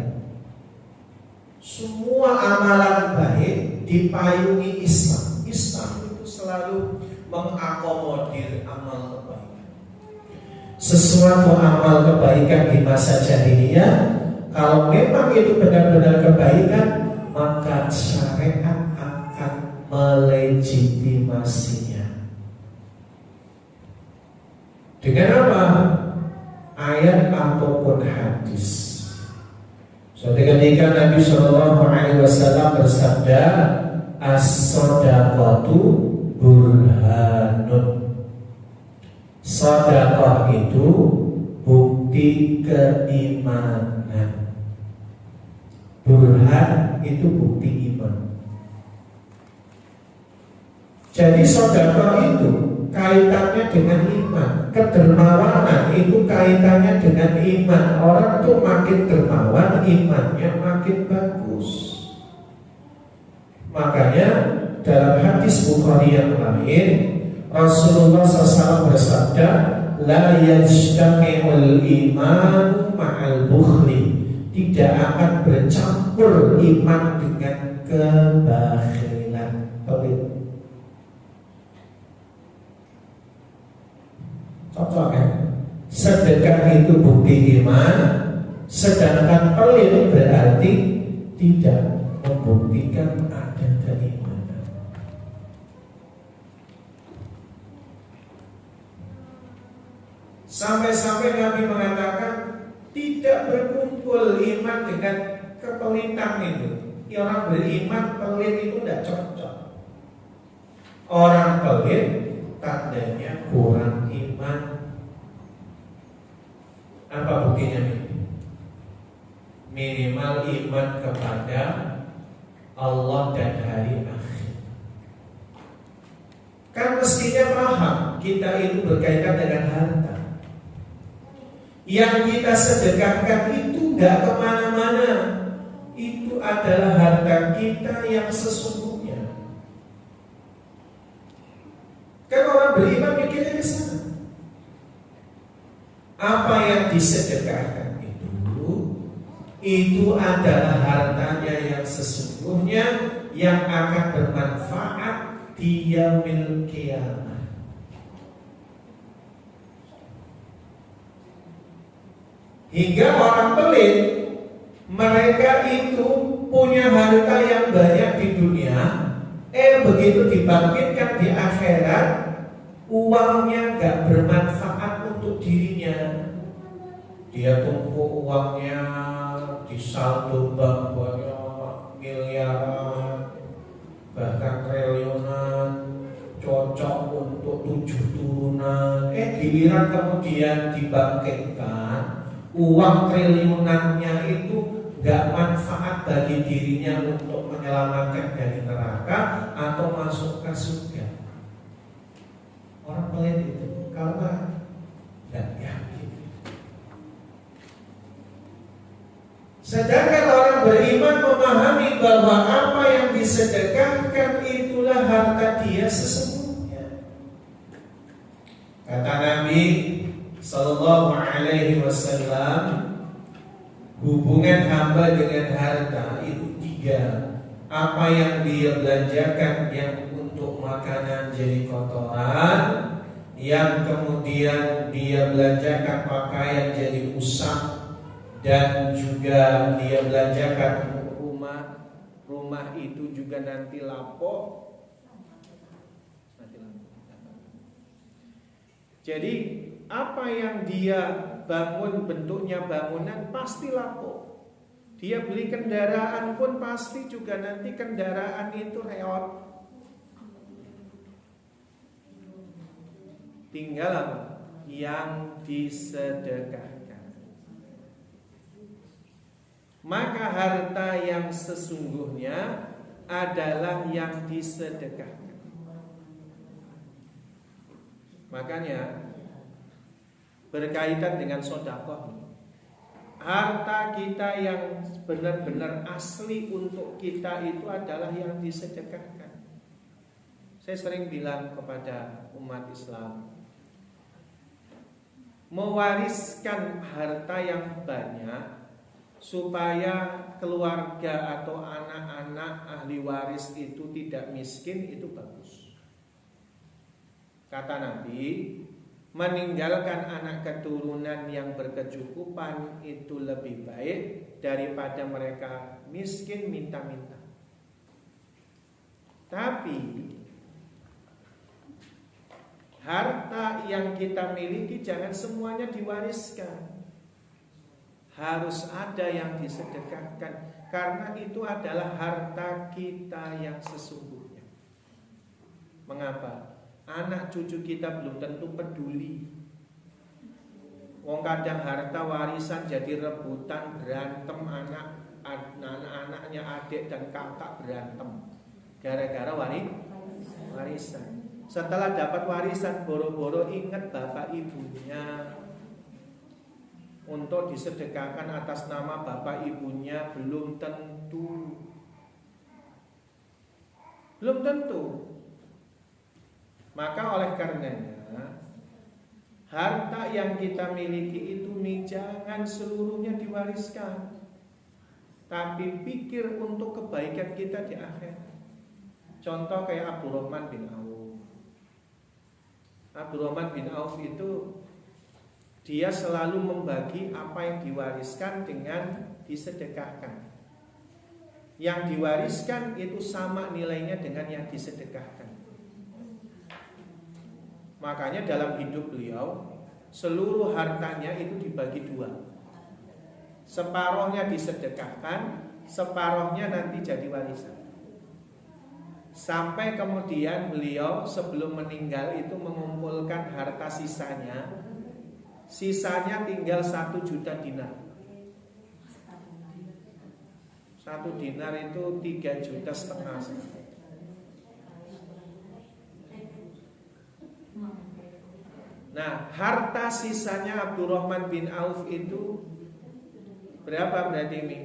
Semua amalan baik dipayungi Islam. Islam itu selalu mengakomodir amal kebaikan. Sesuatu amal kebaikan di masa jahiliyah, kalau memang itu benar-benar kebaikan, maka syariat akan melegitimasinya. Dengan apa? Ayat ataupun hadis. Ketika Nabi SAW bersabda, as-shadaqatu burhanun. Sedekah itu bukti keimanan. Burhan itu bukti iman. Jadi sedekah itu kaitannya dengan iman. Kedermawanan itu kaitannya dengan iman. Orang tuh makin dermawan, imannya makin bagus. Makanya dalam hadis Bukhari yang lain, Rasulullah SAW bersabda, la yajtami'ul iman ma'al bukhli. Tidak akan bercampur iman dengan kebakhilan. Cocok kan? Sedekah itu bukti iman, sedangkan pelit berarti tidak membuktikan ada keimanan. Sampai-sampai Nabi mengatakan tidak berkumpul iman dengan kepelitan itu. Orang beriman pelit itu tidak cocok. Orang pelit tandanya kurang iman. Apa buktinya ini? Minimal iman kepada Allah dan hari akhir. Kan mestinya paham kita itu berkaitan dengan harta. Yang kita sedekahkan itu gak kemana-mana. Itu adalah harta kita yang sesungguhnya. Kan orang beriman mikirnya ke sana. Apa yang disedekahkan itu adalah hartanya yang sesungguhnya, yang akan bermanfaat di yaumil qiyamah. Hingga orang pelit, mereka itu punya harta yang banyak di dunia, begitu dibangkitkan di akhirat, uangnya gak bermanfaat untuk dirinya. Dia tumpuk uangnya di saldo bank banyak miliaran, bahkan triliunan, cocok untuk 7 turunan. Giliran kemudian dibangkitkan, uang triliunannya itu gak manfaat bagi dirinya untuk menyelamatkan dari neraka atau masuk ke surga. Orang pelit itu karena gak yakin. Sedangkan orang beriman memahami bahwa apa yang disedekahkan itulah harta dia sesungguhnya. Kata Nabi Sallallahu Alaihi Wasallam, hubungan hamba dengan harta itu 3. Apa yang dia belanjakan yang untuk makanan jadi kotoran, yang kemudian dia belanjakan pakaian jadi usang, dan juga dia belanjakan rumah itu juga nanti lapok. Jadi apa yang dia bangun bentuknya bangunan pasti lapok. Dia beli kendaraan pun pasti juga nanti kendaraan itu reot. Tinggal apa? Yang disedekahkan. Maka harta yang sesungguhnya adalah yang disedekahkan. Makanya berkaitan dengan sedekah, harta kita yang benar-benar asli untuk kita itu adalah yang disedekahkan. Saya sering bilang kepada umat Islam, mewariskan harta yang banyak supaya keluarga atau anak-anak ahli waris itu tidak miskin, itu bagus. Kata Nabi, meninggalkan anak keturunan yang berkecukupan itu lebih baik daripada mereka miskin minta-minta. Tapi harta yang kita miliki jangan semuanya diwariskan. Harus ada yang disedekahkan, karena itu adalah harta kita yang sesungguhnya. Mengapa? Anak cucu kita belum tentu peduli. Wong kadang harta warisan jadi rebutan, berantem, anak-anaknya, adik dan kakak berantem gara-gara warisan. Setelah dapat warisan, boro-boro ingat bapak ibunya, untuk disedekahkan atas nama bapak ibunya belum tentu. Maka oleh karenanya, harta yang kita miliki itu jangan seluruhnya diwariskan, tapi pikir untuk kebaikan kita di akhirat. Contoh kayak Abdurrahman bin Auf. Abdurrahman bin Auf itu dia selalu membagi apa yang diwariskan dengan disedekahkan. Yang diwariskan itu sama nilainya dengan yang disedekahkan. Makanya dalam hidup beliau, seluruh hartanya itu dibagi dua. Separohnya disedekahkan, separohnya nanti jadi warisan. Sampai kemudian beliau sebelum meninggal itu mengumpulkan harta sisanya. Sisanya tinggal 1 juta dinar. 1 dinar itu 3,5 juta. Nah, harta sisanya Abdurrahman bin Auf itu berapa berarti ini?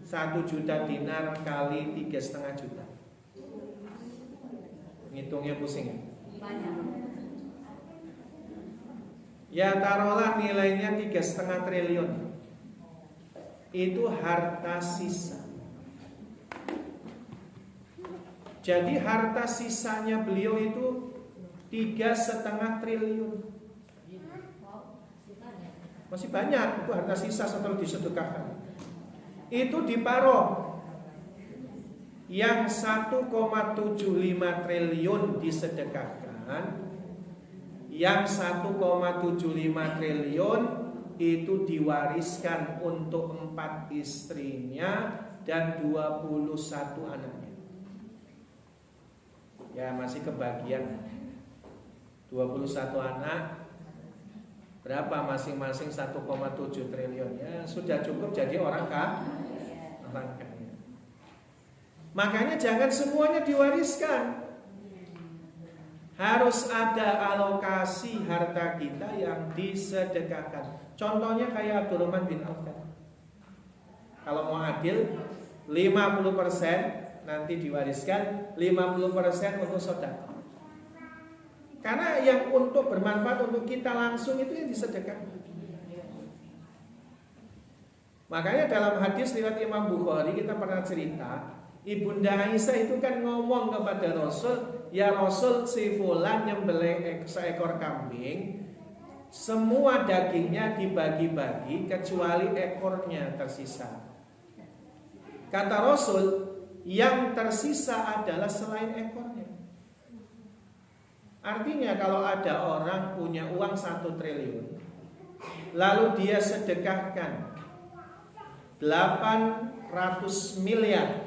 1 juta dinar kali 3,5 juta. Ngitungnya pusing ya? Ya taruhlah nilainya 3,5 triliun. Itu harta sisa. Jadi harta sisanya beliau itu 3,5 triliun. Masih banyak itu harta sisa setelah disedekahkan. Itu diparoh. Yang 1,75 triliun disedekahkan, yang 1,75 triliun itu diwariskan untuk 4 istrinya dan 21 anaknya. Ya masih kebagian 21 anak. Berapa masing-masing 1,7 triliun. Ya sudah cukup jadi orang kaya. Makanya jangan semuanya diwariskan. Harus ada alokasi harta kita yang disedekahkan. Contohnya kayak Abdurrahman bin Auf. Kalau mau adil 50% nanti diwariskan, 50% untuk sedekah. Karena yang untuk bermanfaat untuk kita langsung itu yang disedekahkan. Makanya dalam hadis riwayat Imam Bukhari kita pernah cerita, Ibunda Aisyah itu kan ngomong kepada Rasul, ya Rasul, si fulan nyembelih seekor kambing, semua dagingnya dibagi-bagi kecuali ekornya tersisa. Kata Rasul, yang tersisa adalah selain ekornya. Artinya kalau ada orang punya uang 1 triliun, lalu dia sedekahkan 800 miliar,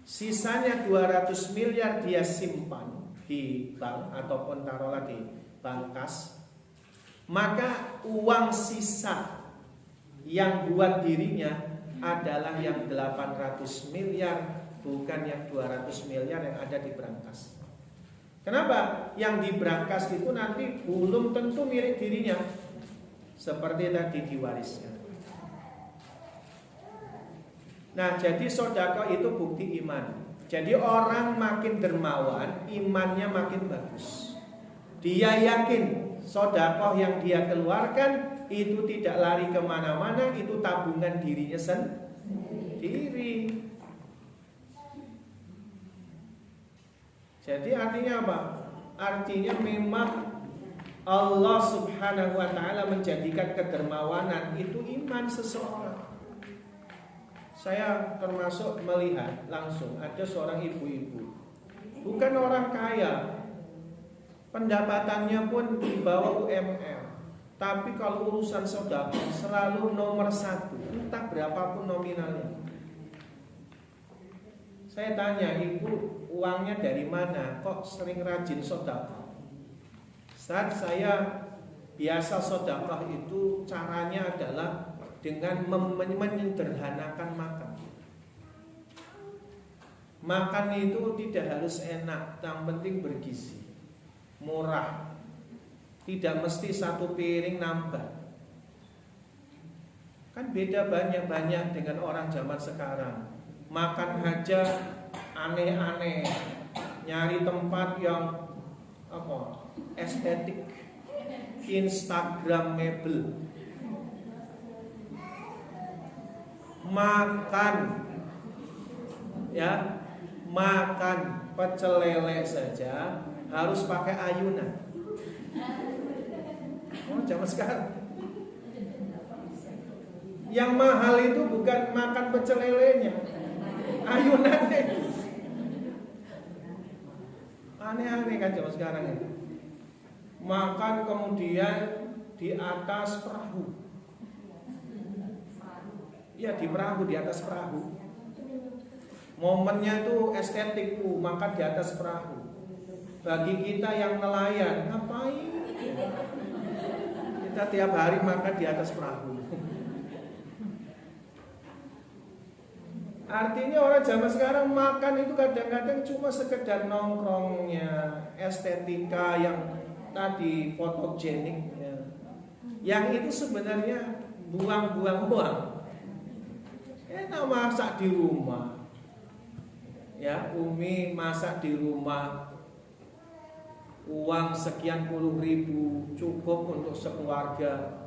sisanya 200 miliar dia simpan di bank ataupun taruhlah di bank kas, maka uang sisa yang buat dirinya adalah yang 800 miliar, bukan yang 200 miliar yang ada di brankas. Kenapa? Yang di brankas itu nanti belum tentu milik dirinya, seperti tadi diwariskan. Nah, jadi sedekah itu bukti iman. Jadi orang makin dermawan, imannya makin bagus. Dia yakin sedekah yang dia keluarkan itu tidak lari kemana-mana, itu tabungan dirinya sendiri. Jadi artinya apa? Artinya memang Allah subhanahu wa ta'ala menjadikan kedermawanan itu iman seseorang. Saya termasuk melihat langsung ada seorang ibu-ibu, bukan orang kaya, pendapatannya pun di bawah UMR, tapi kalau urusan sedekah selalu nomor 1, entah berapapun nominalnya. Saya tanya, ibu uangnya dari mana? Kok sering rajin sedekah? Saat saya biasa sedekah itu caranya adalah dengan menyederhanakan makan. Makan itu tidak harus enak, yang penting bergizi, murah. Tidak mesti 1 piring nambah. Kan beda banyak dengan orang zaman sekarang. Makan aja aneh-aneh, nyari tempat yang estetik, instagramable. Makan pecel lele saja harus pakai ayunan. Zaman sekarang yang mahal itu bukan makan pecel lelenya, ayunannya. Aneh-aneh kan zaman sekarang itu. Makan kemudian di atas perahu. Ya, di perahu, di atas perahu. Momennya tuh estetik tuh, makan di atas perahu. Bagi kita yang nelayan, ngapain? Kita tiap hari makan di atas perahu. Artinya orang zaman sekarang makan itu kadang-kadang cuma sekedar nongkrongnya, estetika yang tadi fotogenik ya. Yang itu sebenarnya buang-buang uang. Enak masak di rumah. Ya, Umi masak di rumah. Uang sekian puluh ribu cukup untuk sekeluarga.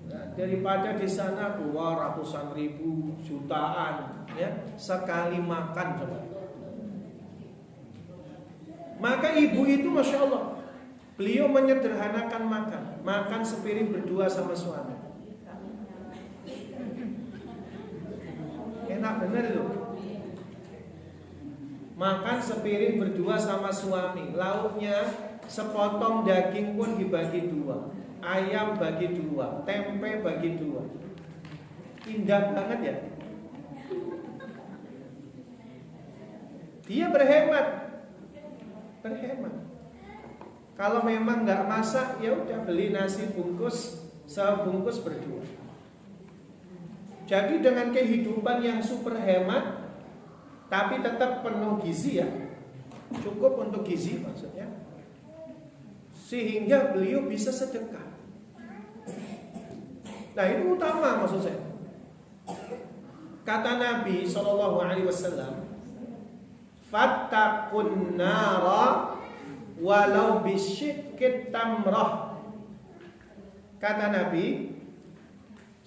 Nah, daripada di sana keluar ratusan ribu, jutaan, ya sekali makan coba. Maka ibu itu masya Allah, beliau menyederhanakan makan sepiring berdua sama suami. Enak bener itu. Makan sepiring berdua sama suami, lauknya sepotong daging pun dibagi dua. Ayam bagi dua, tempe bagi dua. Indah banget ya. Dia berhemat. Kalau memang nggak masak, ya udah beli nasi bungkus, sebungkus berdua. Jadi dengan kehidupan yang super hemat, tapi tetap penuh gizi ya, cukup untuk gizi maksudnya, sehingga beliau bisa sedekah. Nah itu utama maksud saya. Kata Nabi SAW, fattaqun nara walau bisyikit tamrah. Kata Nabi,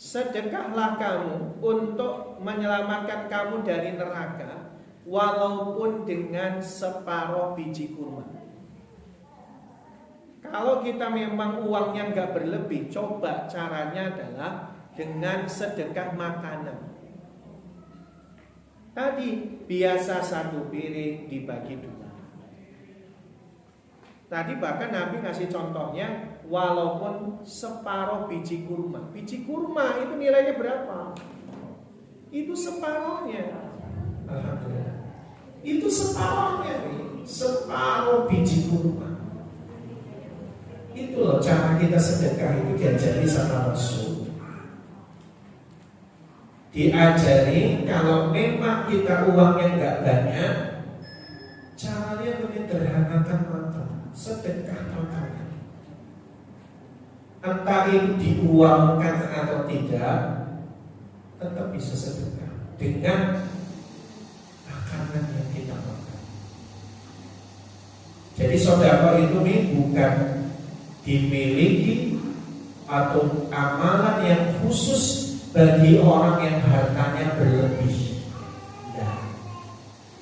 sedekahlah kamu untuk menyelamatkan kamu dari neraka, walaupun dengan separuh biji kurma. Kalau kita memang uangnya nggak berlebih, coba caranya adalah dengan sedekah makanan. Tadi biasa satu piring dibagi dua. Tadi bahkan Nabi ngasih contohnya walaupun separuh biji kurma. Biji kurma itu nilainya berapa? Itu separuhnya. Alhamdulillah. Itu separuhnya, separuh biji kurma. Itu loh cara kita sedekah itu diajari sama Rasul. Diajari kalau memang kita uangnya nggak banyak, caranya menyederhanakan makan, sedekah makanan. Entah itu diuangkan atau tidak, tetap bisa sedekah dengan makanan yang kita makan. Jadi sedekah itu nih bukan dimiliki atau amalan yang khusus bagi orang yang hartanya berlebih. Nah,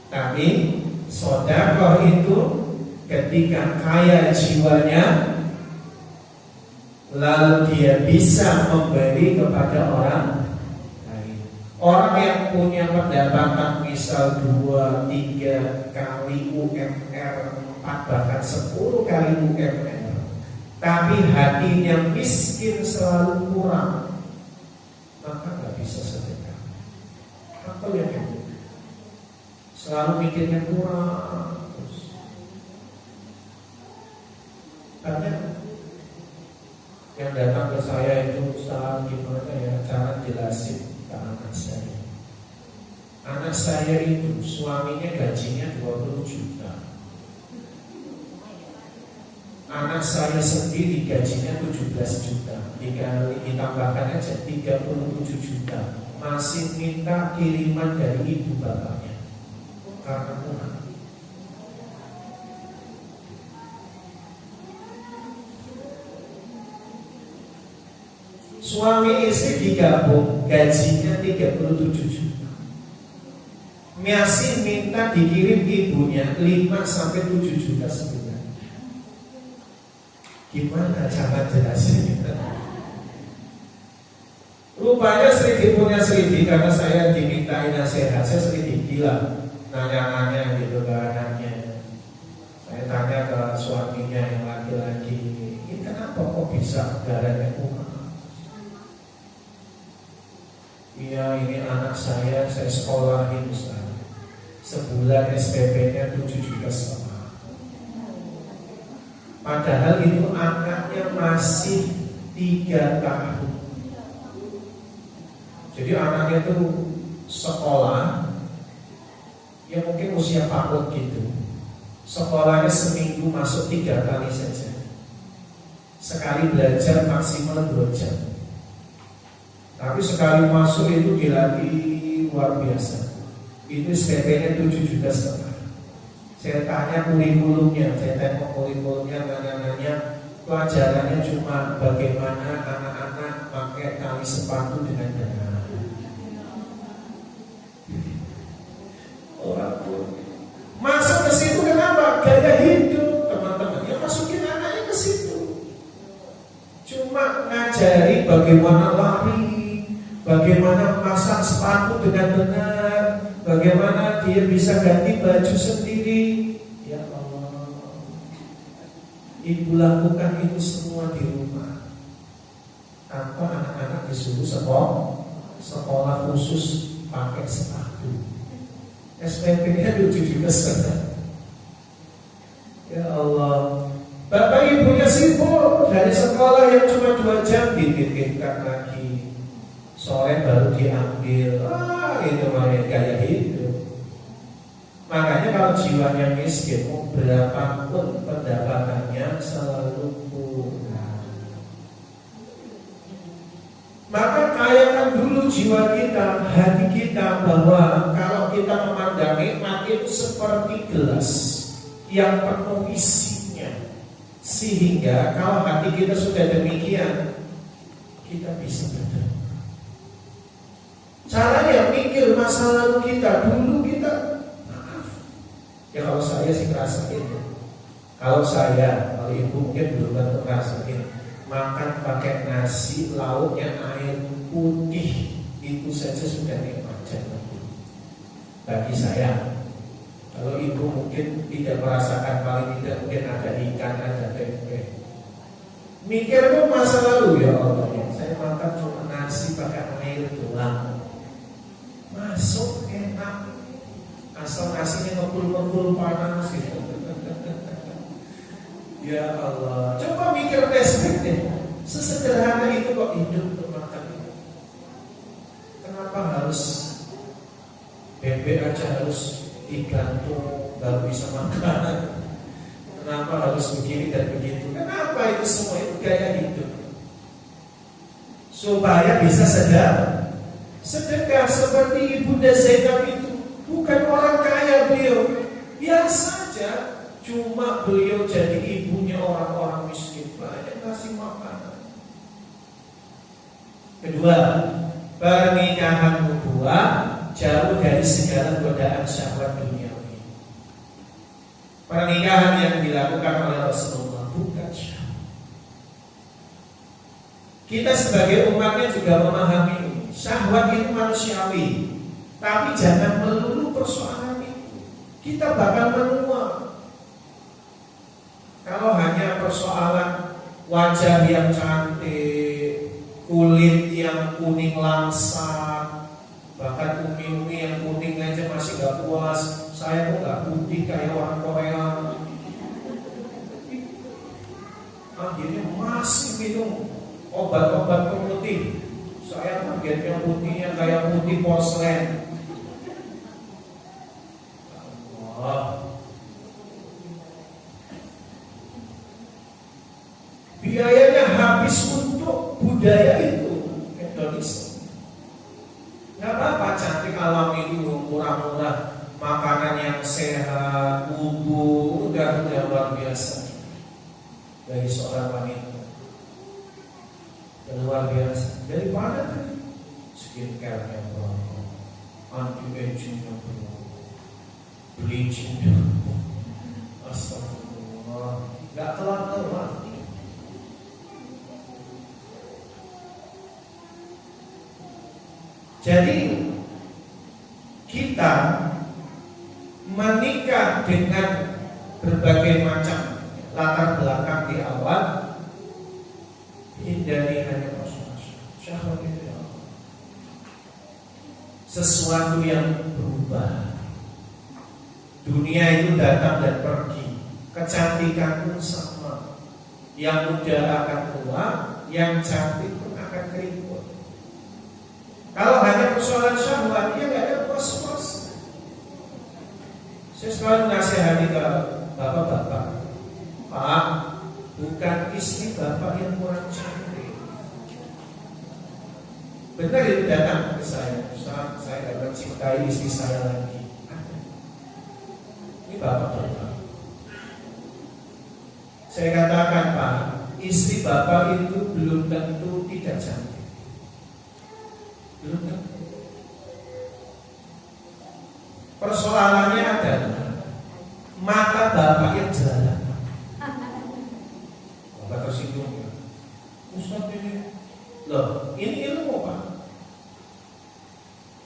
tapi sedekah itu ketika kaya jiwanya, lalu dia bisa memberi kepada orang lain. Orang yang punya pendapatan misal 2-3 kali UMR, 4 bahkan 10 kali UMR, tapi hatinya miskin selalu kurang, maka nggak bisa sedekah. Atau yang selalu mikirnya kurang terus. Banyak yang datang ke saya itu, Ustaz gimana ya cara jelasin ke anak saya. Anak saya itu suaminya gajinya 20 juta. Anak saya sendiri gajinya 17 juta. Ditambahkan aja 37 juta. Masih minta kiriman dari ibu bapaknya karena kurang. Suami istri digabung gajinya 37 juta. Masih minta dikirim ibunya 5-7 juta sebulan. Gimana cara jelasin? Rupanya selidiki punya selidiki, karena saya dimintai nasihat, saya selidiki lah, nanya-nanya gitu ke anaknya. Saya tanya ke suaminya yang laki-laki, ini kenapa kok bisa darahnya kurang? Iya, ini anak saya sekolahin Ustaz. Sebulan SPP-nya 7,5 juta. Padahal itu anaknya masih 3 tahun. Jadi anaknya itu sekolah, ya mungkin usia PAUD gitu. Sekolahnya seminggu masuk 3 kali saja. Sekali belajar maksimal 2 jam. Tapi sekali masuk itu dilatih luar biasa. Itu SPP-nya 7,5 juta. Saya tanya kurikulumnya, saya tengok kurikulumnya, nanya pelajarannya cuma bagaimana anak-anak pakai tali sepatu dengan benar. Orang tua masuk ke situ kenapa? Gaya hidup teman-teman. Ya masukin anaknya ke situ. Cuma ngajari bagaimana lari, bagaimana pasang sepatu dengan benar, bagaimana dia bisa ganti baju sendiri. Ya Allah, ibu lakukan itu semua di rumah tanpa anak-anak disuruh sekolah khusus pakai sepatu. SPP-nya 7,5 juta. Ya Allah, bapak ibunya sibuk dari sekolah yang cuma 2 jam dititipkan lagi, sore baru diambil. Itu namanya gaya hidup. Makanya kalau jiwanya miskin, berapapun pendapatannya selalu kurang. Maka kayakan dulu jiwa kita, hati kita, bahwa kalau kita memandang nikmat itu seperti gelas yang penuh isinya, sehingga kalau hati kita sudah demikian, kita bisa berdoa. Caranya mikir masa lalu kita, dulu kita maaf. Ya kalau saya sih ngerasain. Kalau saya, kalau ibu mungkin belum tentu ngerasain. Makan pakai nasi, lauknya air putih, itu saja sudah nikmat jannah bagi saya. Kalau ibu mungkin tidak merasakan, paling tidak mungkin ada ikan, ada tempe. Mikir itu masa lalu, ya Allah, ya. Saya makan cuma nasi pakai air doang. Masuk enak, asal nasinya ngepul-ngepul panas gitu. Ya Allah, coba mikir flashback deh. Sesederhana itu kok hidup untuk makan itu. Kenapa harus bebek aja harus digantung baru bisa makan? Kenapa harus begini dan begitu? Kenapa itu semua itu gaya hidup? Supaya bisa sedekah seperti Ibunda Zainab itu. Bukan orang kaya beliau, biasa saja. Cuma beliau jadi ibunya orang-orang miskin, banyak kasih makanan. Kedua, pernikahan nubuwah jauh dari segala godaan syahwat duniawi. Pernikahan yang dilakukan oleh Rasulullah bukan syahwat. Kita sebagai umatnya juga memahami ini. Syahwat itu manusiawi, tapi jangan melulu persoalan itu. Kita bakal menua. Kalau hanya persoalan wajah yang cantik, kulit yang kuning langsat, bahkan umi-umi yang kuning aja masih gak puas, saya kok gak putih kayak orang Korea. Akhirnya masih minum obat-obat pemutih. Saya targetnya putihnya kayak putih porselen. Allah. Biayanya habis untuk budaya itu Indonesia. Gak apa-apa cantik alami dulu, murah-murah, makanan yang sehat, bumbu, udah luar biasa bagi seorang wanita. Luar biasa. Dari mana tadi? Skincare-nya berapa? Anti-aging-nya berapa? Bleaching-nya berapa? Astagfirullah. Gak telat-telat. Jadi kita menikah dengan berbagai macam latar belakang di awal, hindari hanya persoalan syahwat itu ya Allah. Sesuatu yang berubah. Dunia itu datang dan pergi. Kecantikan pun sama. Yang muda akan tua, yang cantik pun akan keriput. Kalau hanya persoalan syahwat, dia nggak ada puas-puas. Saya selalu nasihati ke bapak-bapak, Pak, bukan istri bapak yang kurang cantik. Benar itu datang ke saya, Ustaz, saya tidak mencintai istri saya lagi. Ini bapak-bapak. Saya katakan, Pak, istri bapak itu belum tentu tidak cantik. Belum tentu. Persoalannya adalah mata bapak yang jalan. Bapak tersinggung ya. Ustaz ini, loh, ini ilmu Pak.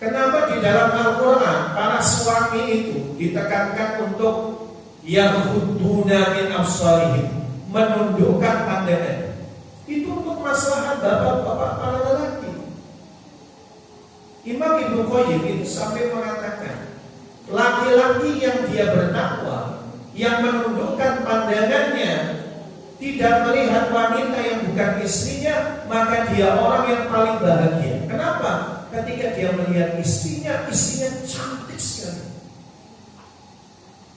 Kenapa di dalam Al-Quran para suami itu ditekankan untuk yaghudduna min absarihim, menundukkan pandangan? Itu untuk maslahat bapak-bapak para lelaki. Imam Ibnu Qayyim itu sampai mengatakan, laki-laki yang dia bertakwa, yang menundukkan pandangannya, tidak melihat wanita yang bukan istrinya, maka dia orang yang paling bahagia. Kenapa? Ketika dia melihat istrinya cantik sekali.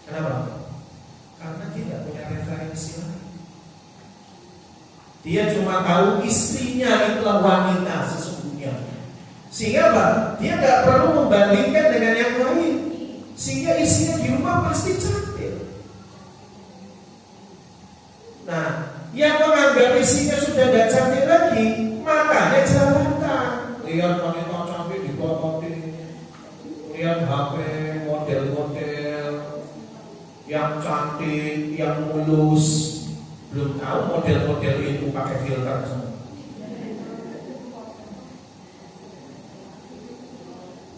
Kenapa? Karena dia tidak punya referensi lain. Dia cuma tahu istrinya itulah wanita sesungguhnya. Sehingga apa? Dia nggak perlu membandingkan dengan yang lain. Sehingga istrinya di rumah pasti cantik. Nah, yang menganggap istrinya sudah tidak cantik lagi, makanya jabatan. Lihat wanita cantik dipototin, lihat HP model-model yang cantik, yang mulus. Belum tahu model-model itu pakai filter semua.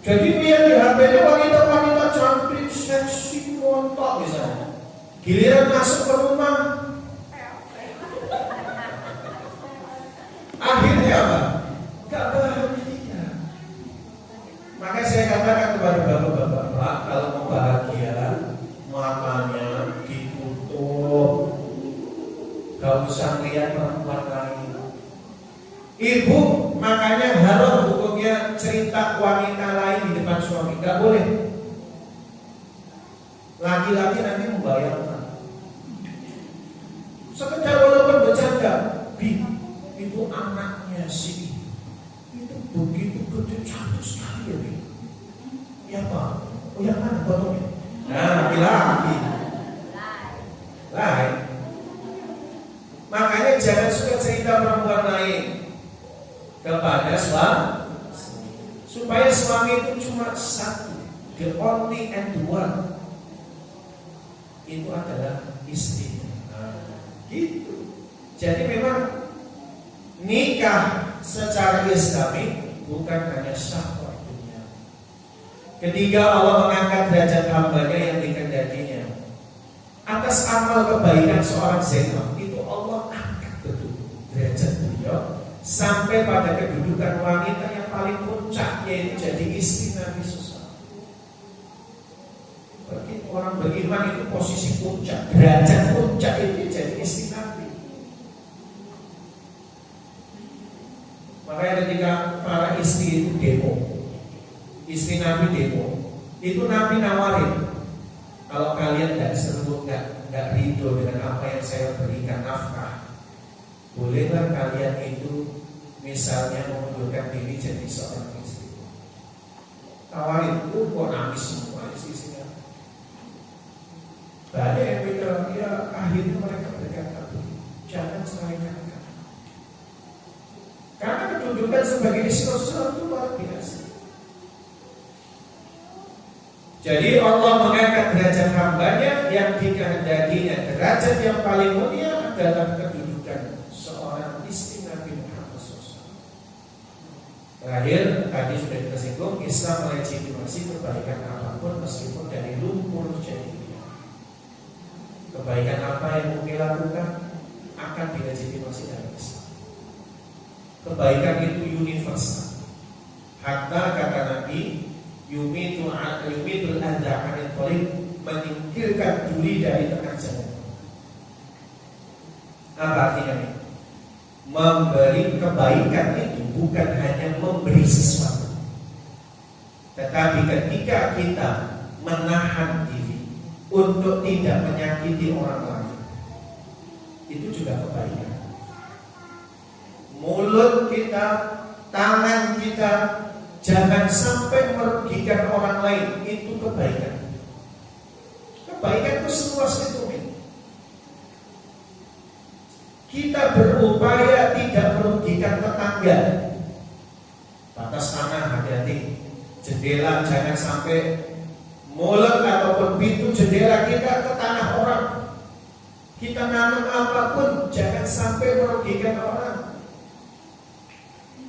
Jadi lihat di HP-nya wanita-wanita cantik, seksi, montok misalnya. Giliran masuk ke rumah, akhirnya apa? Gak bahagia. Maka saya katakan kepada bapak-bapak, Pak, kalau mau bahagia, matanya ditutup, gak usah lihat perempuan lain. Ibu, makanya haram hukumnya cerita wanita lain di depan suami, gak boleh. Laki-laki nanti membayangkan. Sekedar walaupun bercanda, itu anaknya si itu begitu gede cantik sekali ya, ya Pak. Oh yang mana fotonya? Nah, laki-laki. Lain. Makanya jangan suka cerita perempuan lain kepada suami, supaya suami itu cuma satu, the only and the one, itu adalah istri. Nah, gitu. Jadi memang nikah secara Islami bukan hanya syahwat dunia. Ketika Allah mengangkat derajat hambanya yang dikehendakinya atas amal kebaikan seorang Zainab, itu Allah angkat betul derajat beliau sampai pada kedudukan wanita yang paling puncak, yaitu jadi istri Nabi SAW. Bagi orang beriman itu posisi puncak, derajat puncak itu jadi istri Nabi. Makanya ketika para istri itu demo, istri Nabi demo, itu Nabi nawarin, kalau kalian tidak seru, nggak ridho dengan apa yang saya berikan nafkah, bolehlah kalian itu misalnya mengundurkan diri jadi seorang istri. Tawarin, kok nangis semua istri-istrinya. Banyak yang bilang, ya akhirnya mereka berkata, jangan ceraikan. Karena kedudukan sebagai istri Rasulullah itu luar biasa. Jadi Allah mengangkat derajat hambanya yang dikehendakinya. Derajat yang paling mulia adalah kedudukan seorang istri Nabi Muhammad SAW. Terakhir, tadi sudah kita singgung, Islam melegitimasi kebaikan apapun meskipun dari lumpur jadi. Kebaikan apa yang mungkin lakukan akan dilegitimasi dari Islam. Kebaikan itu universal. Hatta kata Nabi, yumitul adha anil tariq, menyingkirkan duri dari tengah jalan. Apa artinya ini? Memberi kebaikan itu bukan hanya memberi sesuatu, tetapi ketika kita menahan diri untuk tidak menyakiti orang lain, itu juga kebaikan. Mulut kita, tangan kita jangan sampai merugikan orang lain, itu kebaikan. Kebaikan itu seluas itu. Kita berupaya tidak merugikan tetangga. Batas tanah hati-hati. Jendela jangan sampai mulut ataupun pintu jendela kita ke tanah orang. Kita nanam apapun jangan sampai merugikan orang.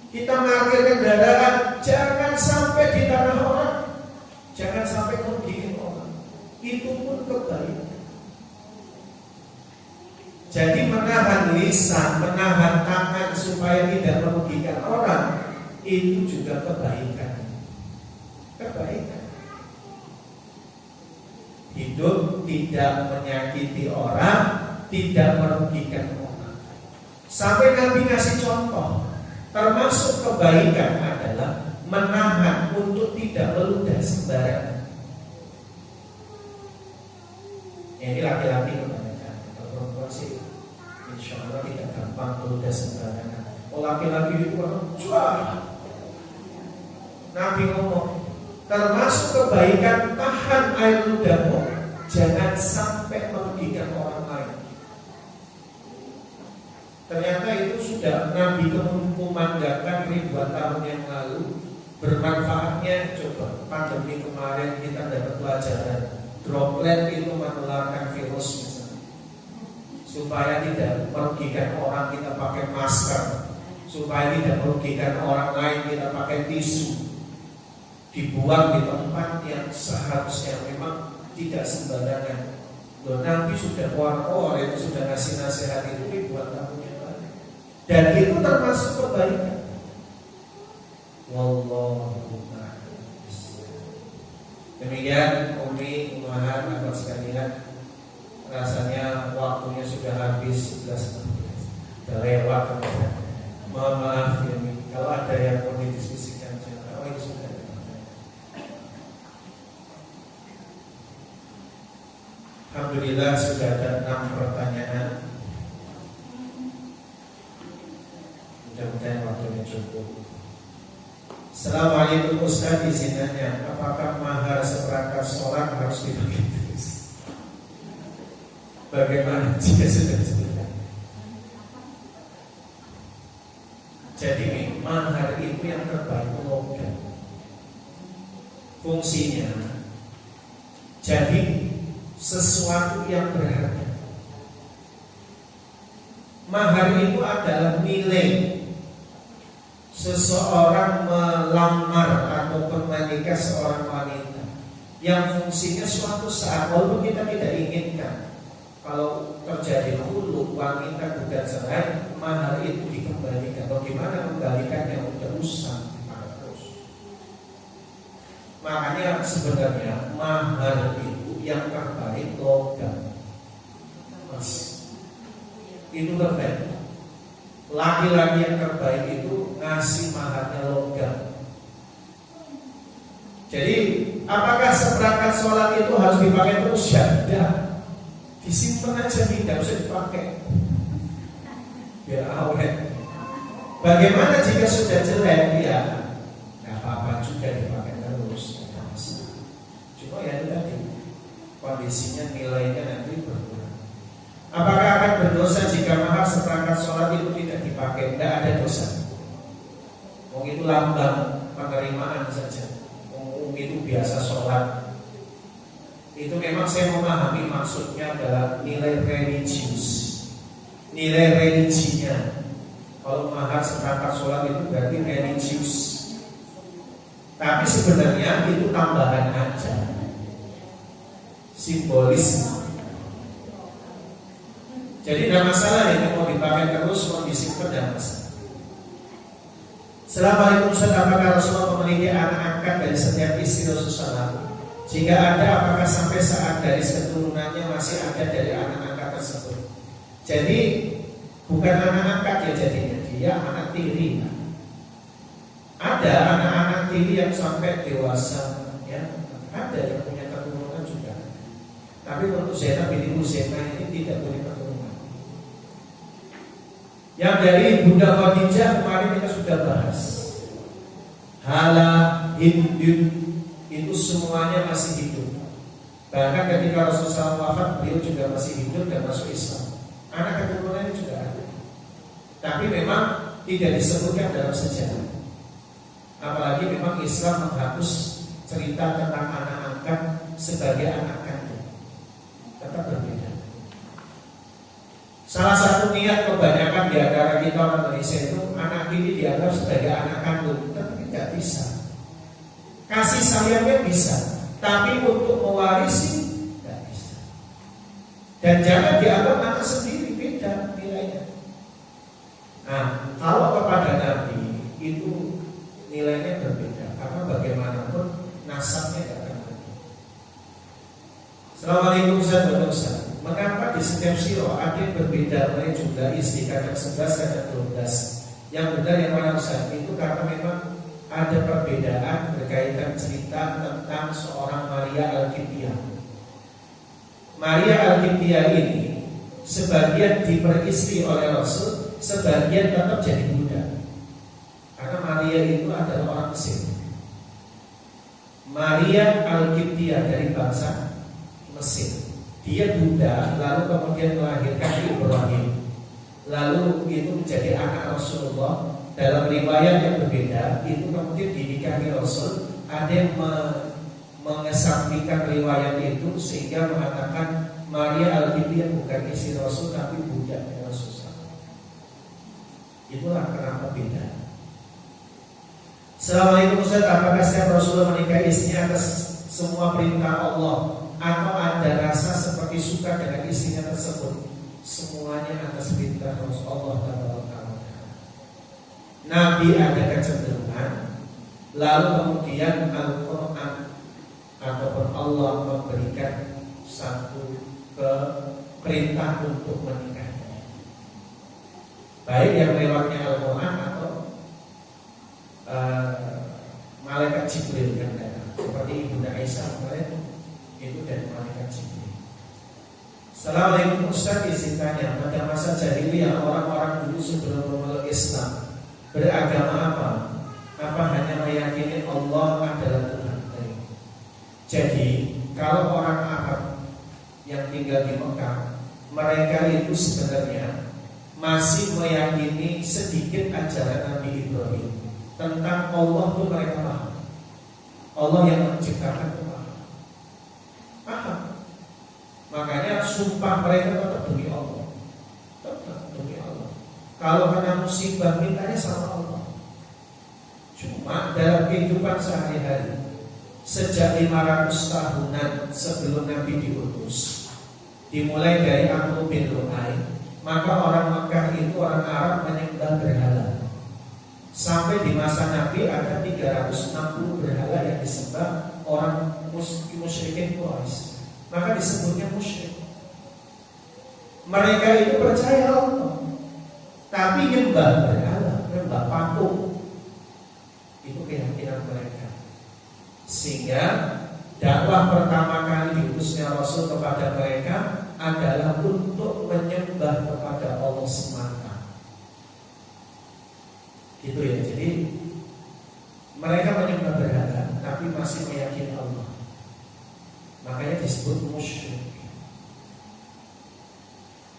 Kita parkir kendaraan jangan sampai di tanah orang. Jangan sampai merugikan orang. Itu pun kebaikan. Jadi menahan lisan, menahan tangan supaya tidak merugikan orang, itu juga kebaikan. Kebaikan. Hidup tidak menyakiti orang, tidak merugikan orang. Sampai Nabi ngasih contoh, termasuk kebaikan adalah menahan untuk tidak meludah sembarangan. Ini laki-laki kebanyakan, kalau perempuan sih insya Allah tidak gampang meludah sembarangan. Oh, laki-laki itu jual. Nabi ngomong, termasuk kebaikan tahan air ludahmu, jangan sampai merugikan orang lain. Ternyata itu sudah Nabi kumandangkan ribuan tahun yang lalu. Bermanfaatnya coba pandemi kemarin kita dapat pelajaran. Droplet itu menularkan virus misalnya. Supaya tidak merugikan orang kita pakai masker, supaya tidak merugikan orang lain kita pakai tisu, dibuang di tempat yang seharusnya memang tidak sembarangan. Loh, Nabi sudah war itu sudah ngasih nasihat itu ribuan tahun yang lalu. Dan itu termasuk kebaikan. Wallahu a'lam. Demikian Umi, Umahan, Abang sekalian, rasanya waktunya sudah habis 11.15. Sudah lewat. Mohon maaf ya, kalau ada yang mau didiskusikan, oh itu sudah. Alhamdulillah sudah ada 6 pertanyaan. Mudah-mudahan waktunya cukup. Assalamualaikum Ustaz, izin tanya, apakah mahar seperangkat sholat harus dibagi terus? Bagaimana jika sudah jelas? Jadi mahar itu yang terbaik logam. Fungsinya jadi sesuatu yang berharga. Mahar itu adalah nilai seseorang melamar ataupun menikah seorang wanita yang fungsinya suatu saat walaupun kita tidak inginkan, kalau terjadi hulu wanita gugat cerai, mahar itu dikembalikan. Bagaimana kembalikannya? Udah usah terus. Makanya sebenarnya mahar itu yang terbaik logam. Mas, itu terbaik. Laki-laki yang terbaik itu ngasih maharnya logam. Jadi apakah seperangkat sholat itu harus dipakai terus? Ya tidak, disimpan aja, tidak usah dipakai biar awet. Bagaimana jika sudah jelek? Ya nggak apa-apa juga dipakai terus, tidak masalah. Cuma ya itu tadi kondisinya, nilainya nanti berkurang. Apakah akan berdosa jika mahar seperangkat sholat itu tidak dipakai? Tidak ada dosa. Itu lambang penerimaan saja. Itu biasa sholat. Itu memang saya memahami maksudnya adalah nilai religius, nilai religinya. Kalau mahar seperangkat sholat itu berarti religius. Tapi sebenarnya itu tambahan aja, simbolis. Jadi tidak masalah ya, mau dipakai terus, mau disimpan tidak masalah. Assalamualaikum Ustaz, apakah Rasulullah memiliki anak angkat dari setiap istri Rasulullah? Jika ada, apakah sampai saat garis keturunannya masih ada dari anak angkat tersebut? Jadi bukan anak angkat ya jadinya, dia anak tiri. Ada anak-anak tiri yang sampai dewasa, ya ada yang punya keturunan juga. Tapi untuk Zainab binti Huzaimah ini tidak punya keturunan. Yang dari Bunda Khadijah kemarin kita sudah bahas. Hala, Hindun, itu semuanya masih hidup. Bahkan ketika Rasulullah wafat, beliau juga masih hidup dan masuk Islam. Anak keturunannya juga ada. Tapi memang tidak disebutkan dalam sejarah. Apalagi memang Islam menghapus cerita tentang anak angkat sebagai anak kandung. Tetap berbeda. Salah satu niat kebanyakan di antara kita orang Indonesia itu anak ini dianggap sebagai anak kandung, tapi tidak bisa. Kasih sayangnya bisa, tapi untuk mewarisi tidak bisa. Dan jangan dianggap anak sendiri, beda nilainya. Nah, kalau kepada Nabi itu nilainya berbeda, karena bagaimanapun nasabnya tidak akan berbeda. Assalamualaikum Ustaz. Mengapa di setiap siro ada yang berbeda mulai jumlah istri kadang 11 kadang 12? Yang benar yang mana Ustaz? Itu karena memang ada perbedaan berkaitan cerita tentang seorang Maria Al-Qibtiyah. Maria Al-Qibtiyah ini sebagian diperistri oleh Rasul, sebagian tetap jadi budak. Karena Maria itu adalah orang Mesir. Maria Al-Qibtiyah dari bangsa Mesir. Dia budak, lalu kemudian melahirkan Ibrahim. Lalu itu menjadi anak Rasulullah. Dalam riwayat yang berbeda, itu kemudian dinikahi Rasul. Ada yang mengesampingkan riwayat itu sehingga mengatakan Maria Al-Qibtiyah bukan istri Rasul tapi budaknya Rasulullah. Itulah kenapa beda. Assalamualaikum Ustaz, apakah setiap Rasulullah menikahi istrinya atas semua perintah Allah atau ada rasa seperti suka dengan istrinya tersebut? Semuanya atas perintah Rasulullah SAW. Nabi ada kecenderungan, lalu kemudian Al-Quran ataupun Allah memberikan satu perintah untuk menikahnya, baik yang lewatnya Al-Quran atau malaikat Jibril yang datang, seperti Ibunda Aisyah kemarin itu dari malaikat Jibril. Assalamualaikum Ustaz, izin tanya, pada masa jahiliyah orang-orang dulu sebelum memeluk Islam beragama apa? Apa hanya meyakini Allah adalah Tuhan? Jadi kalau orang Arab yang tinggal di Mekah, mereka itu sebenarnya masih meyakini sedikit ajaran Nabi Ibrahim tentang Allah itu mereka paham. Allah yang menciptakan itu paham. Makanya sumpah mereka tetap demi Allah. Tetap demi Allah. Kalau kena musibah mintanya sama Allah. Cuma dalam kehidupan sehari-hari, sejak 500 tahunan sebelum Nabi diutus, dimulai dari Amr bin Lu'ay, maka orang Mekah itu, orang Arab menyembah berhala. Sampai di masa Nabi ada 360 berhala yang disembah orang musyrikin Quraisy. Maka disebutnya musyrik. Mereka itu percaya Allah, tapi nyembah berhala, nyembah patung. Itu keyakinan mereka. Sehingga dakwah pertama kali diutusnya Rasul kepada mereka adalah untuk menyembah kepada Allah semata. Gitu ya. Jadi mereka menyembah berhala tapi masih meyakini Allah. Makanya disebut musyrik.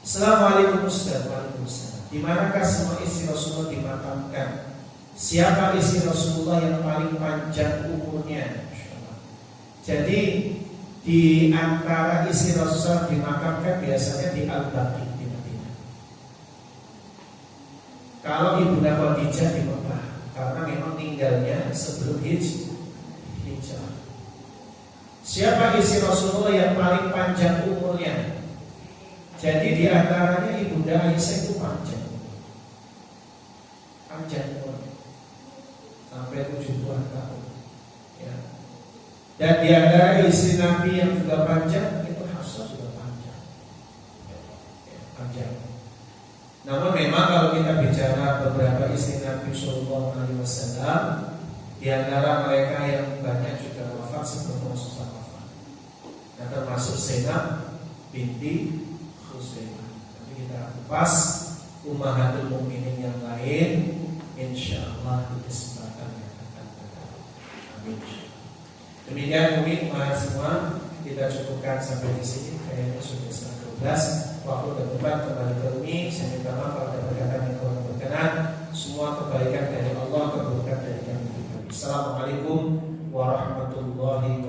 Assalamualaikum Ustaz. Waalaikumsalam. Di manakah semua istri Rasulullah dimakamkan? Siapa istri Rasulullah yang paling panjang umurnya? Jadi di antara istri Rasulullah dimakamkan biasanya di Al-Baqi di Madinah. Kalau Ibunda Khadijah di Mekah, karena memang tinggalnya sebelum hijrah. Siapa istri Rasulullah yang paling panjang umurnya? Jadi di antaranya Ibunda Aisyah itu panjang umurnya. sampai 70-an tahun. Ya. Dan di antara istri Nabi yang juga panjang itu Hafsah juga panjang. Ya, panjang. Namun memang kalau kita bicara beberapa istri Nabi Sallallahu Alaihi Wasallam, di antara mereka yang banyak juga wafat sebelum Rasulullah wafat. Nah, termasuk Zainab binti Khuzaimah. Nanti kita kupas ummahatul mukminin yang lain, insyaallah di kesempatan yang akan datang. Amin. Demikian mungkin semua kita cukupkan sampai di sini. Kayaknya sudah setengah 12. Waktu dan tempat kembali ke Umi. Saya minta maaf kalau ada perkataan yang kurang berkenan. Semua kebaikan dari Allah, keburukan dari kami. Assalamualaikum warahmatullahi wabarakatuh.